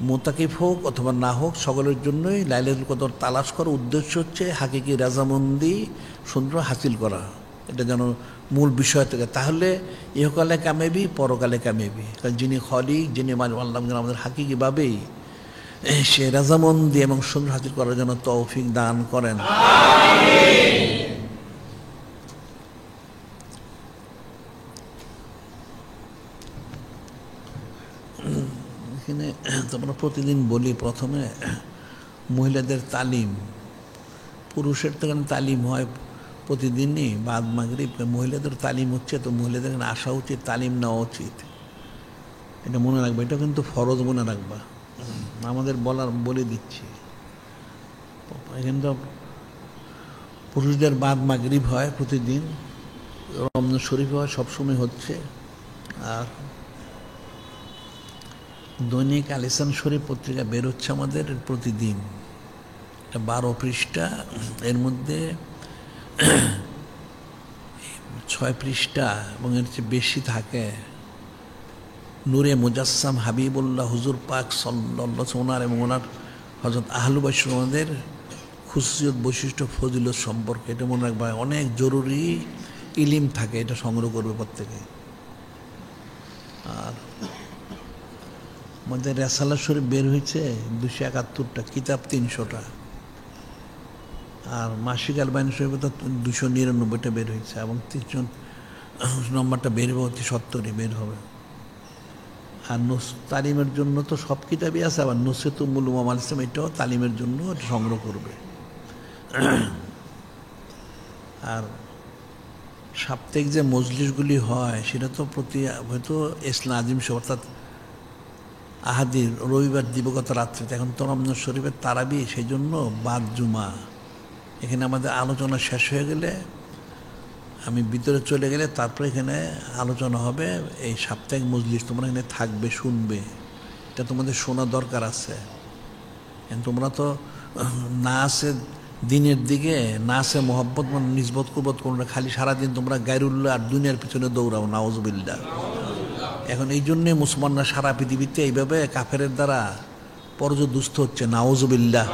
মোতাকিফ হোক অথবা না হোক, সকলের জন্যই লাইলাতুল কদর তালাশ করো। উদ্দেশ্য হচ্ছে হাকিকি রাজামন্দি সুন্দর হাসিল করা, এটা যেন মূল বিষয় থেকে। তাহলে ইহকালে কামেবি, পরকালে কামেবি। কারণ যিনি খলিক, যিনি আল্লাহ, আমাদের হাকিকিভাবেই সে রাজামন্দি এবং সুন্দর হাসিল করার জন্য তৌফিক দান করেন। আমিন। তোমরা প্রতিদিন বলি প্রথমে মহিলাদের তালিম, পুরুষের তো এখানে তালিম হয় প্রতিদিনই বাদ মাগরিব, মহিলাদের তালিম হচ্ছে, তো মহিলাদের এখানে আসা উচিত, তালিম নেওয়া উচিত। এটা মনে রাখবা, এটা কিন্তু ফরজ মনে রাখবা, আমাদের বলে দিচ্ছি। এখানে তো পুরুষদের বাদ মাগরিব হয় প্রতিদিন, রমজান শরীফ হয়, সবসময় হচ্ছে। আর দৈনিক আল ইহসান শরীফ পত্রিকা বের হচ্ছে আমাদের প্রতিদিন, এটা 12 পৃষ্ঠা, এর মধ্যে 6 পৃষ্ঠা এবং এর চেয়ে বেশি থাকে। নূরে মুজাসসাম হাবিবুল্লাহ হুজুর পাক সাল্লাল্লাহু ওনার এবং ওনার হযরত আহলু বাইতের খুসুসিয়ত, বৈশিষ্ট্য, ফজিলত সম্পর্কে, এটা মনে রাখবা। অনেক জরুরি ইলিম থাকে, এটা সংগ্রহ করবে প্রত্যেকে। আর আমাদের রেসালা শরীফ বের হয়েছে 271টা, কিতাব 300টা, আর মাসিক আলবানী শরীফ তো 299টা বের হয়েছে, এবং 300 নম্বরটা বের হবে, অতি সত্তরই বের হবে। আর তালিমের জন্য তো সব কিতাবই আছে, আবার নুসরাতুল উলুম আল ইসলাম, এটাও তালিমের জন্য সংগ্রহ করবে। আর সাপ্তাহিক যে মজলিসগুলি হয় সেটা তো হয়তো ইসলাম আজিম শো, অর্থাৎ আহাদির রবিবার দিবগত রাত্রিতে, এখন তো রমজান শরীফের তারাবি, সেই জন্য বাদ জুমা। এখানে আমাদের আলোচনা শেষ হয়ে গেলে, আমি ভিতরে চলে গেলে তারপরে এখানে আলোচনা হবে। এই সাপ্তাহিক মজলিস তোমরা এখানে থাকবে, শুনবে, এটা তোমাদের শোনা দরকার আছে। তোমরা তো না আছে দিনের দিকে, না আছে মোহব্বত নিজবত কুরবত করো না, খালি সারাদিন তোমরা গায়রুল্লাহ আর দুনিয়ার পিছনে দৌড়াও, নাউজুবিল্লাহ। এখন এই জন্যে মুসলমানরা সারা পৃথিবীতে এইভাবে কাফেরের দ্বারা পর্যদুস্ত হচ্ছে, নাউজুবিল্লাহ।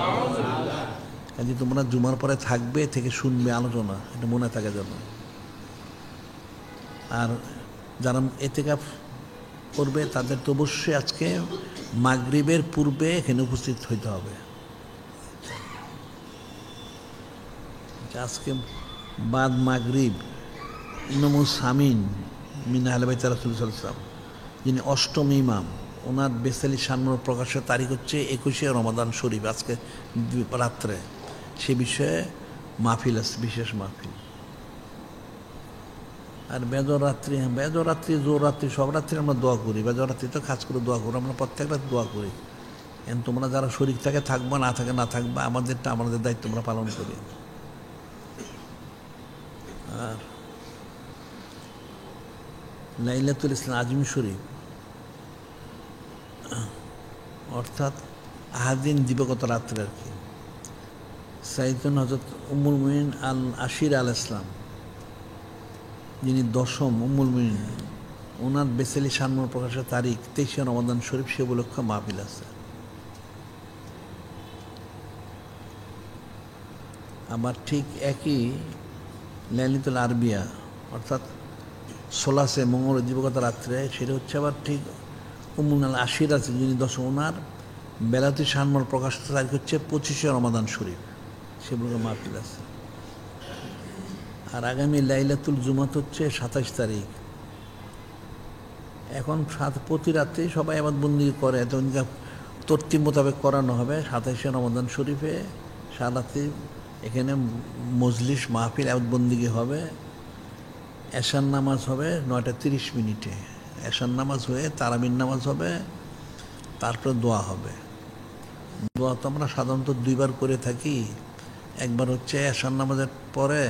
কাজে তোমরা জুমার পরে থাকবে, থেকে শুনবে আলোচনা, এটা মনে থাকে যেন। আর যারা এতেকাফ করবে তাদের তো অবশ্যই আজকে মাগরিবের পূর্বে এখানে উপস্থিত হইতে হবে। আজকে বাদ মাগরিব ইমামুল সামিন মিন আহলে বাইত রাসূলুল্লাহ সাল্লাল্লাহু আলাইহি ওয়াসাল্লাম, যিনি অষ্টম ইমাম, ওনার বেসালি শানমুর প্রকাশের তারিখ হচ্ছে 21শে রমাদান শরীফ, আজকে রাত্রে। সে বিষয়ে মাহফিল আছে, বিশেষ মাহফিল। আর বেজর রাত্রি, জোর রাত্রি, সব রাত্রি আমরা দোয়া করি। বেজর রাত্রি তো খাস করে দোয়া করি, আমরা প্রত্যেক রাত দোয়া করি। তোমরা যারা শরীর থাকে থাকবা, না থাকে না থাকবা, আমাদেরটা আমাদের দায়িত্ব আমরা পালন করি। আর লাইলাতুল ইসলাম আজমি শরীফ, অর্থাৎ আহাদিন দিবগত রাত্রে আর কি, সাইয়েদাতুনা হযরত উম্মুল মুমিনিন আল আশির আল ইসলাম, যিনি দশম উম্মুল মুমিনিন, ওনার বেসালি শানমুর প্রকাশের তারিখ 23শে রমাদান শরীফ, সে উপলক্ষে মাহফিল আছে। আবার ঠিক একই লাইলাতুল আরবিয়া, অর্থাৎ 16শে মঙ্গল দিবগত রাত্রে, সেটা হচ্ছে আবার ঠিক উম্মুল আল আশির আছে, যিনি দশম, ওনার বেলাতি শানমুর প্রকাশের তারিখ হচ্ছে 25শে রমাদান শরীফ, সেগুলো মাহফিল আছে। আর আগামী লাইলাতুল জুমাত হচ্ছে 27 তারিখ। এখন প্রতি রাত্রেই সবাই আবাদ বন্দি করে, তো তরতিব মোতাবেক করানো হবে। 27শে রমাদান শরীফে সারাতে এখানে মজলিস মাহফিল আবাদ বন্দিগি হবে। এশার নামাজ হবে 9:30। এশার নামাজ হয়ে তারাবির নামাজ হবে, তারপরে দোয়া হবে। দোয়া তো আমরা সাধারণত 2বার করে থাকি, একবার হচ্ছে এশার নামাজের পরে,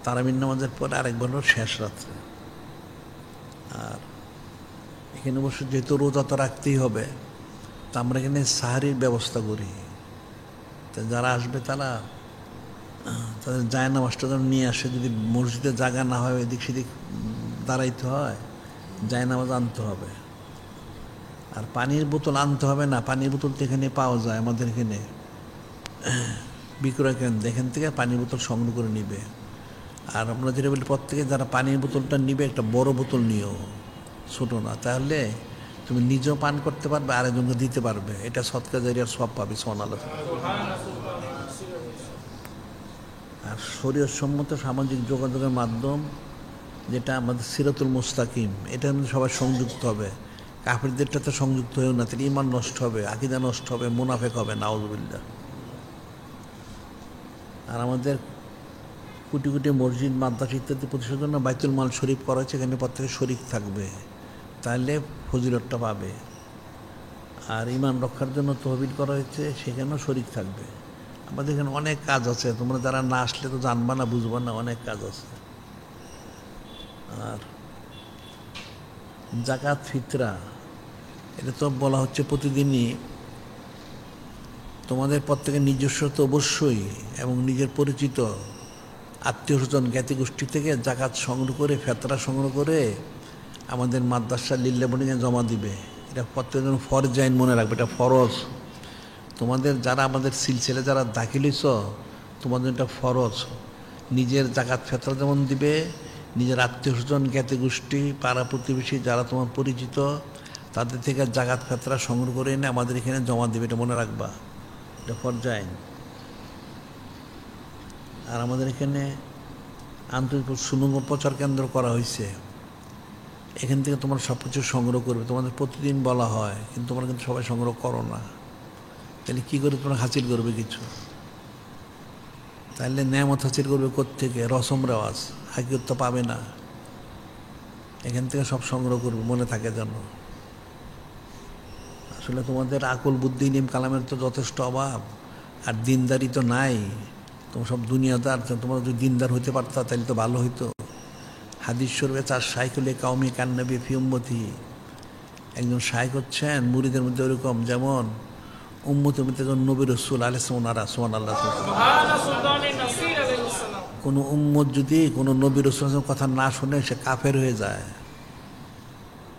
তারাবির নামাজের পরে, আরেকবার হলো শেষ রাত্রে। আর এখানে অবশ্য যেহেতু রোজা তো রাখতেই হবে, তা আমরা এখানে সাহারির ব্যবস্থা করি। তা যারা আসবে তারা তাদের জায়নামাজটা যেন নিয়ে আসে, যদি মসজিদে জায়গা না হয়, এদিক সেদিক দাঁড়াইতে হয়, জায়নামাজ আনতে হবে। আর পানির বোতল আনতে হবে না, পানির বোতল তো এখানে পাওয়া যায়, আমাদের এখানে বিক্রয় কেন্দ্র, এখান থেকে পানির বোতল সংগ্রহ করে নিবে। আর আমরা যেটা বলি, প্রত্যেকে যারা পানির বোতলটা নিবে, একটা বড় বোতল নিও, ছোটো না, তাহলে তুমি নিজেও পান করতে পারবে, আরেকজনকে দিতে পারবে, এটা সদকা জারিয়ার সব পাবে, সোনালা। আর শরীয়ত সম্মত সামাজিক যোগাযোগের মাধ্যম যেটা আমাদের সিরাতুল মুস্তাকিম, এটার মধ্যে সবাই সংযুক্ত হবে। কাফেরদেরটা তো সংযুক্ত হয়েও না, তাহলে ঈমান নষ্ট হবে, আকীদা নষ্ট হবে, মুনাফিক হবে, নাউযুবিল্লাহ। আর আমাদের কোটি কোটি মসজিদ, মাদ্রাসা ইত্যাদি প্রতিষ্ঠার জন্য বাইতুল মাল শরীফ করা হয়েছে, এখানে প্রত্যেকে শরীক থাকবে, তাহলে ফজিলতটা পাবে। আর ঈমান রক্ষার জন্য তহবিল করা হয়েছে, সেখানেও শরীক থাকবে। আমাদের এখানে অনেক কাজ আছে, তোমরা যারা না আসলে তো জানবা না, বুঝবা না, অনেক কাজ আছে। আর জাকাত ফিতরা এটা তো বলা হচ্ছে প্রতিদিনই। তোমাদের প্রত্যেকের নিজস্ব তো অবশ্যই, এবং নিজের পরিচিত আত্মীয় স্বজন জ্ঞাতি গোষ্ঠী থেকে জাকাত সংগ্রহ করে, ফেতরা সংগ্রহ করে আমাদের মাদ্রাসা লিল্লা বোর্ডিংয়ে জমা দিবে। এটা প্রত্যেকজন ফরজ আইন, মনে রাখবে, এটা ফরজ। তোমাদের যারা আমাদের সিলসিলা যারা দাখিল হইছ, তোমাদের এটা ফরজ। নিজের জাকাত ফেতরা যেমন দিবে, নিজের আত্মীয় স্বজন জ্ঞাতি গোষ্ঠী পাড়া প্রতিবেশী যারা তোমার পরিচিত, তাদের থেকে জাকাত ফেতরা সংগ্রহ করে এনে আমাদের এখানে জমা দিবে, এটা মনে রাখবা, এটা ফরজ আইন। আর আমাদের এখানে আন্তর্জাতিক সুনম প্রচার কেন্দ্র করা হয়েছে, এখান থেকে তোমরা সব কিছু সংগ্রহ করবে। তোমাদের প্রতিদিন বলা হয়, কিন্তু তোমরা কিন্তু সবাই সংগ্রহ করো না। তাহলে কী করে তোমরা হাসিল করবে কিছু? তাহলে নেয়ামত হাসিল করবে কোত্থেকে? রসম রেওয়াজ, হাকিকত তো পাবে না। এখান থেকে সব সংগ্রহ করবে, মনে থাকে যেন। আসলে তোমাদের আকল বুদ্ধি নিম কালামের তো যথেষ্ট অভাব, আর দিনদারি তো নাই। তোমার সব দুনিয়াদার, তোমরা যদি দিনদার হতে পারতা তাহলে তো ভালো হইতো। হাদিস শরীফে চার শাইকুলে কাউমি কান্নবী ফি উম্মতি, একজন শাইক হচ্ছেন মুরিদের মধ্যে ওরকম, যেমন উম্মতের মধ্যে একজন নবী রসুল আলাইহিস সালাম। কোনো উম্মত যদি কোনো নবী রসুলের কথা না শুনে সে কাফের হয়ে যায়,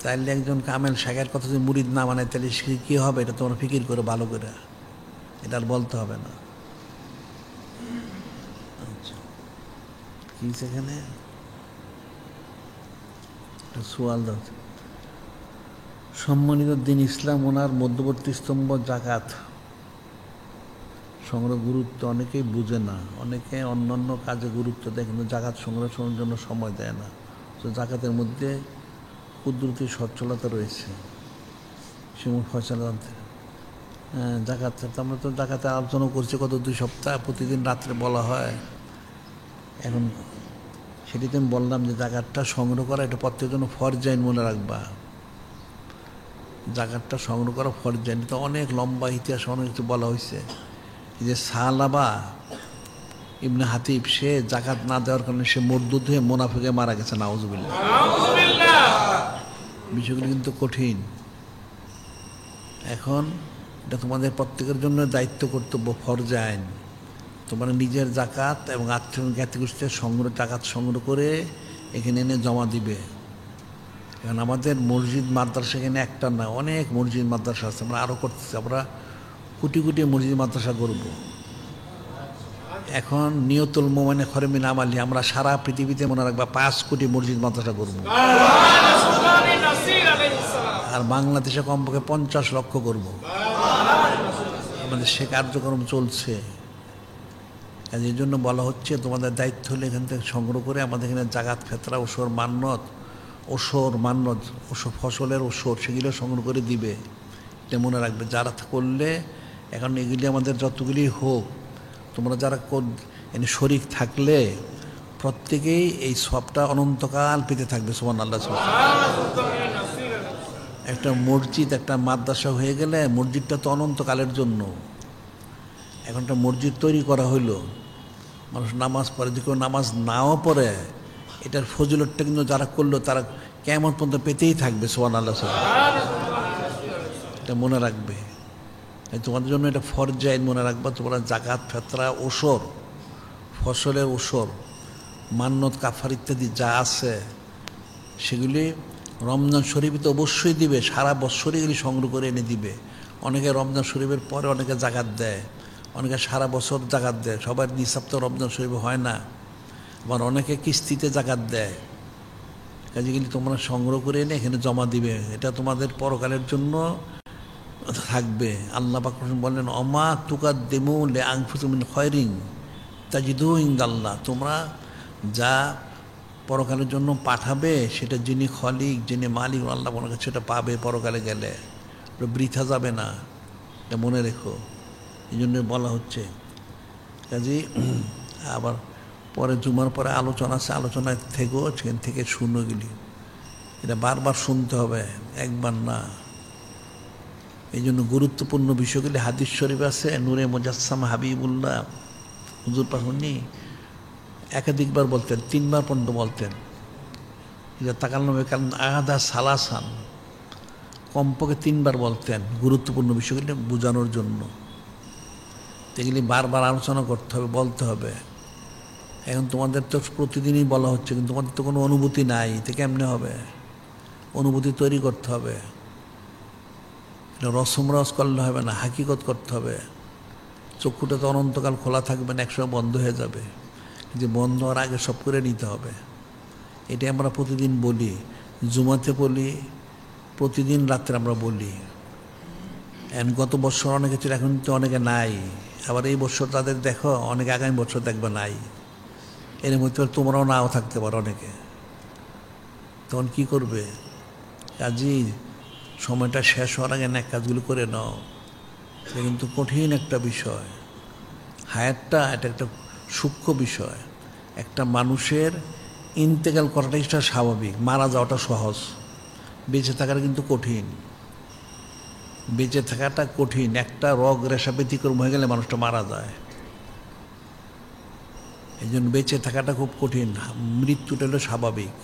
তাইলে একজন কামেল শাইখের কথা যদি মুরিদ না মানে, তাহলে সে কী হবে? এটা তোমরা ফিকির করে ভালো করে, এটা আর বলতে হবে না। আচ্ছা, কি সেখানে সোয়াল দাও। সম্মানিত দিন ইসলাম, ওনার মধ্যবর্তী স্তম্ভ জাকাত সংগ্রহ গুরুত্ব অনেকেই বুঝে না, অনেকে অন্যান্য কাজে গুরুত্ব দেয়, কিন্তু জাকাত সংগ্রহের জন্য সময় দেয় না। তো জাকাতের মধ্যে কুদরতি সচ্ছলতা রয়েছে। শিমুল ফয়সাল জাকাত, আমরা তো জাকাতে আলোচনা করছি গত 2 সপ্তাহ, প্রতিদিন রাত্রে বলা হয়। এখন সেটিতে আমি বললাম যে জাকাতটা সংগ্রহ করা এটা প্রত্যেকের জন্য ফরজ আইন, মনে রাখবা। জাকাতটা সংগ্রহ করা ফরজ আইন। তো অনেক লম্বা ইতিহাস, অনেক কিছু বলা হয়েছে। যে সালাবা ইবনে হাতিব, সে জাকাত না দেওয়ার কারণে সে মরদুদ হয়ে মুনাফিকে মারা গেছে, নাউযুবিল্লাহ। বিষয়গুলো কিন্তু কঠিন। এখন এটা তোমাদের প্রত্যেকের জন্য দায়িত্ব, কর্তব্য, ফরজ আইন। তোমরা নিজের জাকাত এবং আত্মীয় জ্ঞাতিগোষ্ঠীর জাকাত সংগ্রহ করে এখানে এনে জমা দিবে। এখন আমাদের মসজিদ মাদ্রাসা এখানে একটা না, অনেক মসজিদ মাদ্রাসা আছে। আমরা আরও করতেছি, আমরা কোটি কোটি মসজিদ মাদ্রাসা করব। এখন নিয়তুল মোমেনে খরমিন আমালি, আমরা সারা পৃথিবীতে মনে রাখবা 5 কোটি মসজিদ মাদ্রাসা করব। আর বাংলাদেশে কমপক্ষে 50 লক্ষ করব। আমাদের সে কার্যক্রম চলছে। এই জন্য বলা হচ্ছে তোমাদের দায়িত্ব হলে এখান থেকে সংগ্রহ করে আমাদের এখানে জাকাত ফেতরা, ওসর মান্নত, ওসর ফসলের ওসর, সেগুলো সংগ্রহ করে দিবে। এটা মনে রাখবে যারা করলে। এখন এগুলি আমাদের যতগুলি হোক, তোমরা যারা এনে শরিক থাকলে প্রত্যেকেই এই সবটা অনন্তকাল পেতে থাকবে। সুবহানাল্লাহ। একটা মসজিদ, একটা মাদ্রাসা হয়ে গেলে মসজিদটা তো অনন্তকালের জন্য। এখন একটা মসজিদ তৈরি করা হইল, মানুষ নামাজ পড়ে, যদি কেউ নামাজ নাও পড়ে, এটার ফজিলতটা কিন্তু যারা করলো তারা কিয়ামত পর্যন্ত পেতেই থাকবে। সুবহানাল্লাহ। এটা মনে রাখবে, তোমাদের জন্য এটা ফরজ আইন, মনে রাখবা। তোমরা জাকাত ফেতরা, ওসর, ফসলের ওসর, মান্নত, কাফার ইত্যাদি যা আছে সেগুলি রমজান শরীফে তো অবশ্যই দিবে। সারা বছরই এগুলি সংগ্রহ করে এনে দিবে। অনেকে রমজান শরীফের পরে অনেকে জাকাত দেয়, অনেকে সারা বছর জাকাত দেয়। সবার নিসাব তো রমজান শরীফে হয় না। আবার অনেকে কিস্তিতে জাকাত দেয়। কাজেগুলি তোমরা সংগ্রহ করে এনে এখানে জমা দিবে। এটা তোমাদের পরকালের জন্য থাকবে। আল্লাহ পাক বললেন, অমা তুকাদ্দিমু লিআনফুসিকুম মিন খায়রিন তাজিদুহু ইনদাল্লাহ। তোমরা যা পরকালের জন্য পাঠাবে, সেটা যিনি খলিক, যিনি মালিক, আল্লাহ মনে কাছে সেটা পাবে পরকালে গেলে, ওটা বৃথা যাবে না, এটা মনে রেখো। এই জন্য বলা হচ্ছে। কাজেই আবার পরে জুমার পরে আলোচনা আছে, আলোচনায় থেকেও সেখান থেকে শুনো গেলি, এটা বারবার শুনতে হবে, একবার না। এই জন্য গুরুত্বপূর্ণ বিষয়গুলি হাদিস শরীফ আছে। নূরে মুজাসসাম হাবিবুল্লাহ হুজুর পাক উনি একাধিকবার বলতেন, 3 বার পর্যন্ত বলতেন, এটা তাকাল্লামে কারণ আগাদা সালাসান, কমপক্ষে 3 বার বলতেন গুরুত্বপূর্ণ বিষয়গুলি বোঝানোর জন্য। এগুলি বারবার আলোচনা করতে হবে, বলতে হবে। এখন তোমাদের তো প্রতিদিনই বলা হচ্ছে, কিন্তু তোমাদের তো কোনো অনুভূতি নাই, তো কেমনে হবে? অনুভূতি তৈরি করতে হবে। এটা রসমরস করলে হবে না, হাকিকত করতে হবে। চক্ষুটা তো অনন্তকাল খোলা থাকবে না, একসময় বন্ধ হয়ে যাবে। যে বন্ধ হওয়ার আগে সব করে নিতে হবে। এটাই আমরা প্রতিদিন বলি, জুমাতে বলি, প্রতিদিন রাত্রে আমরা বলি। এখন গত বছর অনেকে ছিল, এখন তো অনেকে নাই। আবার এই বছর তাদের দেখো, অনেকে আগামী বছর দেখবে নাই। এর মধ্যে তোমরাও নাও থাকতে পারো অনেকে। তখন কি করবে? কাজেই সময়টা শেষ হওয়ার আগে না কাজগুলো করে নাও। এটা কিন্তু কঠিন একটা বিষয়। হায়াতটা এটা একটা সূক্ষ্ম বিষয়। একটা মানুষের ইন্তেকাল করাটাই সেটা স্বাভাবিক, মারা যাওয়াটা সহজ। বেঁচে থাকাটা কিন্তু কঠিন। বেঁচে থাকাটা কঠিন। একটা রোগ রেশা ব্যতিক্রম হয়ে গেলে মানুষটা মারা যায়। এই জন্য বেঁচে থাকাটা খুব কঠিন। মৃত্যুটা হলো স্বাভাবিক।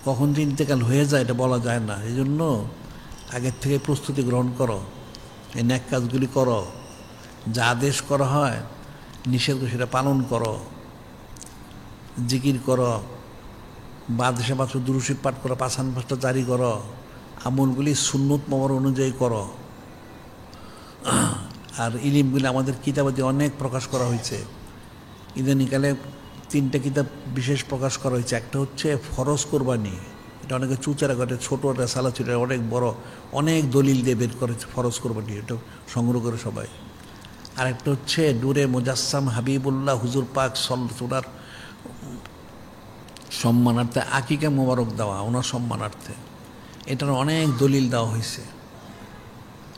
কখন যে ইন্তেকাল হয়ে যায় এটা বলা যায় না। এই জন্য আগের থেকে প্রস্তুতি গ্রহণ করো, এই ন্যাক কাজগুলি করো। যা আদেশ করা হয়, নিষেধ করে সেটা পালন করো। জিকির করো, বা আদেশে মাত্র দুরূদ পাঠ করো, ৫ জারি করো। আমলগুলি সুন্নত মোবারক অনুযায়ী করো। আর ইলিমগুলি আমাদের কিতাবাদি অনেক প্রকাশ করা হয়েছে। ইদানিকালে 3টা কিতাব বিশেষ প্রকাশ করা হয়েছে। একটা হচ্ছে ফরজ কোরবানি, এটা অনেকে চুচারা করে, ছোটো রেসালা ছিল, অনেক বড়, অনেক দলিল দিয়ে বের করেছে ফরজ কোরবানি, এটা সংগ্রহ করে সবাই। আরেকটা হচ্ছে নূরে মুজাসসাম হাবিবুল্লাহ হুজুর পাক ওনার সম্মানার্থে আকিকা মোবারক দেওয়া, ওনার সম্মানার্থে। এটার অনেক দলিল দেওয়া হয়েছে।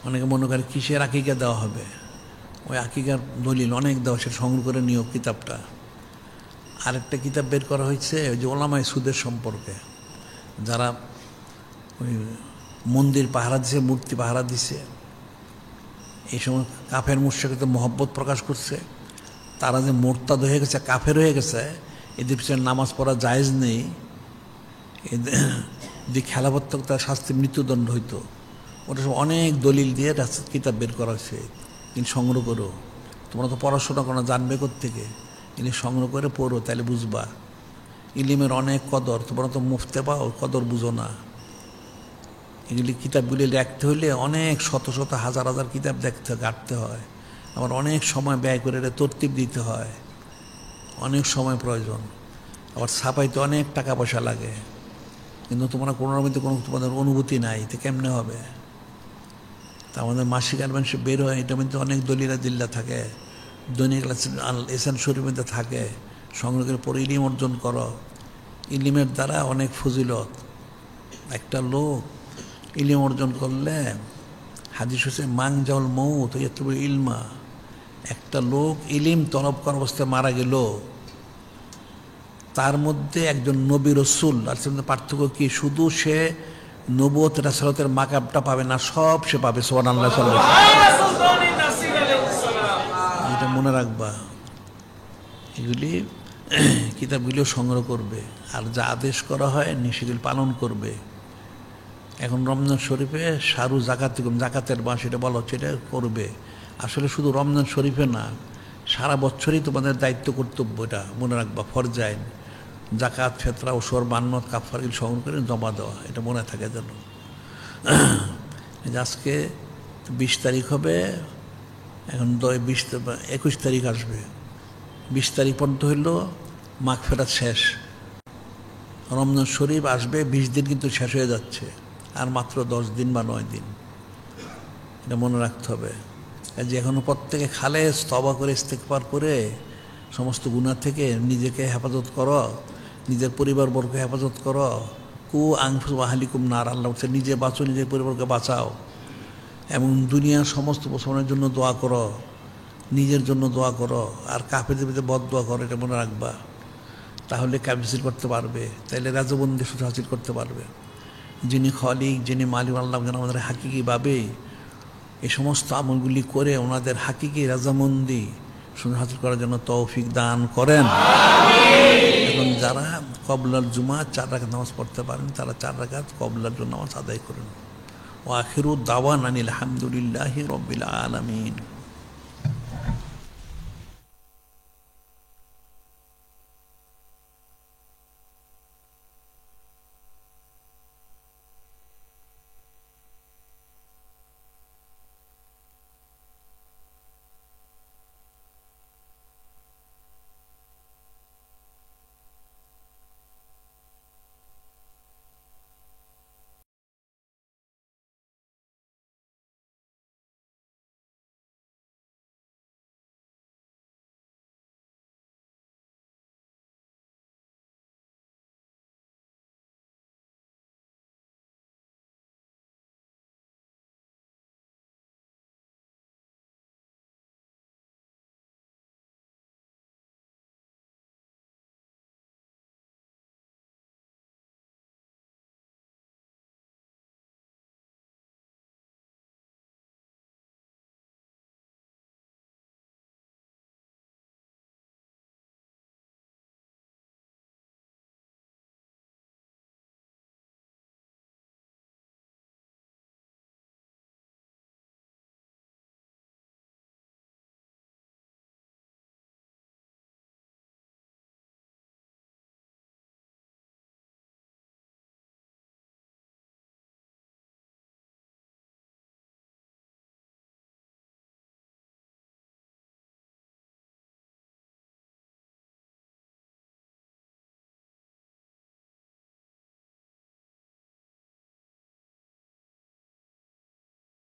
অনেকে মনে করে কিসের আকিকা দেওয়া হবে, ওই আকিকার দলিল অনেক দেওয়া, সেটা সংগ্রহ করে নিও কিতাবটা। আরেকটা কিতাব বের করা হয়েছে ওই যে ওলামায়ে সুদের সম্পর্কে, যারা ওই মন্দির পাহারা দিছে, মূর্তি পাহারা দিছে, এই সময় কাফের মুশরিকদের তো মহব্বত প্রকাশ করছে। তারা যে মোরতাদ হয়ে গেছে, কাফের হয়ে গেছে, এদের পিছনে নামাজ পড়া জায়েজ নেই, যে খেলাফত তার শাস্তি মৃত্যুদণ্ড হইতো। ওটা সব অনেক দলিল দিয়ে কিতাব বের করা হয়েছে। কিন্তু সংগ্রহ করো, তোমরা তো পড়াশোনা করো, জানবে কোত্থেকে? ইনি সংগ্রহ করে পড়ো, তাহলে বুঝবা ইলিমের অনেক কদর। তোমরা তো মুফতে পাও, কদর বুঝো না। এগুলি কিতাবগুলি লিখতে হইলে অনেক শত শত হাজার হাজার কিতাব দেখতে ঘাটতে হয়। আবার অনেক সময় ব্যয় করে এটা তরতিব দিতে হয়, অনেক সময় প্রয়োজন। আবার ছাপাইতে অনেক টাকা পয়সা লাগে। কিন্তু তোমরা কোনোর মধ্যে কোনো তোমাদের অনুভূতি নাই, তো কেমনে হবে? তা আমাদের মাসিক অ্যাডভান্সে বের হয়, এটার মধ্যে অনেক দলিলা দিল্লা থাকে, দৈনিক এসান শরীফের মধ্যে থাকে। সংগ্রহ করে পরে ইলিম অর্জন করো। ইলিমের দ্বারা অনেক ফজিলত। একটা লোক ইলিম অর্জন করলে, হাদিস হচ্ছে মাং জাউল মৌত ইয়াতলুবু ইলমা, একটা লোক ইলিম তলব করার অবস্থায় মারা গেল, তার মধ্যে একজন নবী রসুল আর পার্থক্য কি? শুধু সে নবুয়ত রাসালাতের মাকাবটা পাবে না, সব সে পাবে। সুবহানাল্লাহ, এটা মনে রাখবা। এগুলি কিতাবগুলিও সংগ্রহ করবে, আর যা আদেশ করা হয় সেগুলি পালন করবে। এখন রমজান শরীফে সারু জাকাতের মাস, এটা বলা হচ্ছে, এটা করবে। আসলে শুধু রমজান শরীফে না, সারা বছরই তোমাদের দায়িত্ব, কর্তব্য, এটা মনে রাখবা। ফরজাইন, জাকাত, ফেতরা, ওসর, মান্নত, কাফারগুলি সংগ্রহ করে জমা দেওয়া, এটা মনে থাকে যেন। আজকে 20 তারিখ হবে, এখন 21 তারিখ আসবে। 20 তারিখ পর্যন্ত হইল মাগফিরাত শেষ। রমজান শরীফ আসবে, 20 দিন কিন্তু শেষ হয়ে যাচ্ছে, আর মাত্র 10 দিন বা 9 দিন। এটা মনে রাখতে হবে। যে এখনও প্রত্যেকে খালেস তওবা করে ইস্তেগফার করে সমস্ত গুনাহ থেকে নিজেকে হেফাজত করো, নিজের পরিবারবর্গকে হেফাজত করো। কু আনফুসুকুম ওয়া আহলিকুম নার, আল্লাহ বলছে নিজে বাঁচো, নিজের পরিবারকে বাঁচাও, এবং দুনিয়ার সমস্ত মুসলমানের জন্য দোয়া করো, নিজের জন্য দোয়া করো, আর কাফেরদের বিরুদ্ধে বদদোয়া করো, এটা মনে রাখবা। তাহলে কাজ হাসিল করতে পারবে, তাইলে রাজবন্দি সুযোগ হাসিল করতে পারবে। যিনি খলিক, যিনি মালিক আল্লাহ, যেন আমাদের হাকিকিভাবে এই সমস্ত আমলগুলি করে ওনাদের হাকিকি রাজামন্দি সুযোগ হাসিল করার জন্য তৌফিক দান করেন। এখন যারা কবলার জুমা 4 রাকাত নামাজ পড়তে পারেন তারা 4 রাকাত কবলার জন্য নামাজ আদায় করেন। ওয়া আখিরু দাওয়ানা আনিল হামদুলিল্লাহি রাব্বিল আলামিন।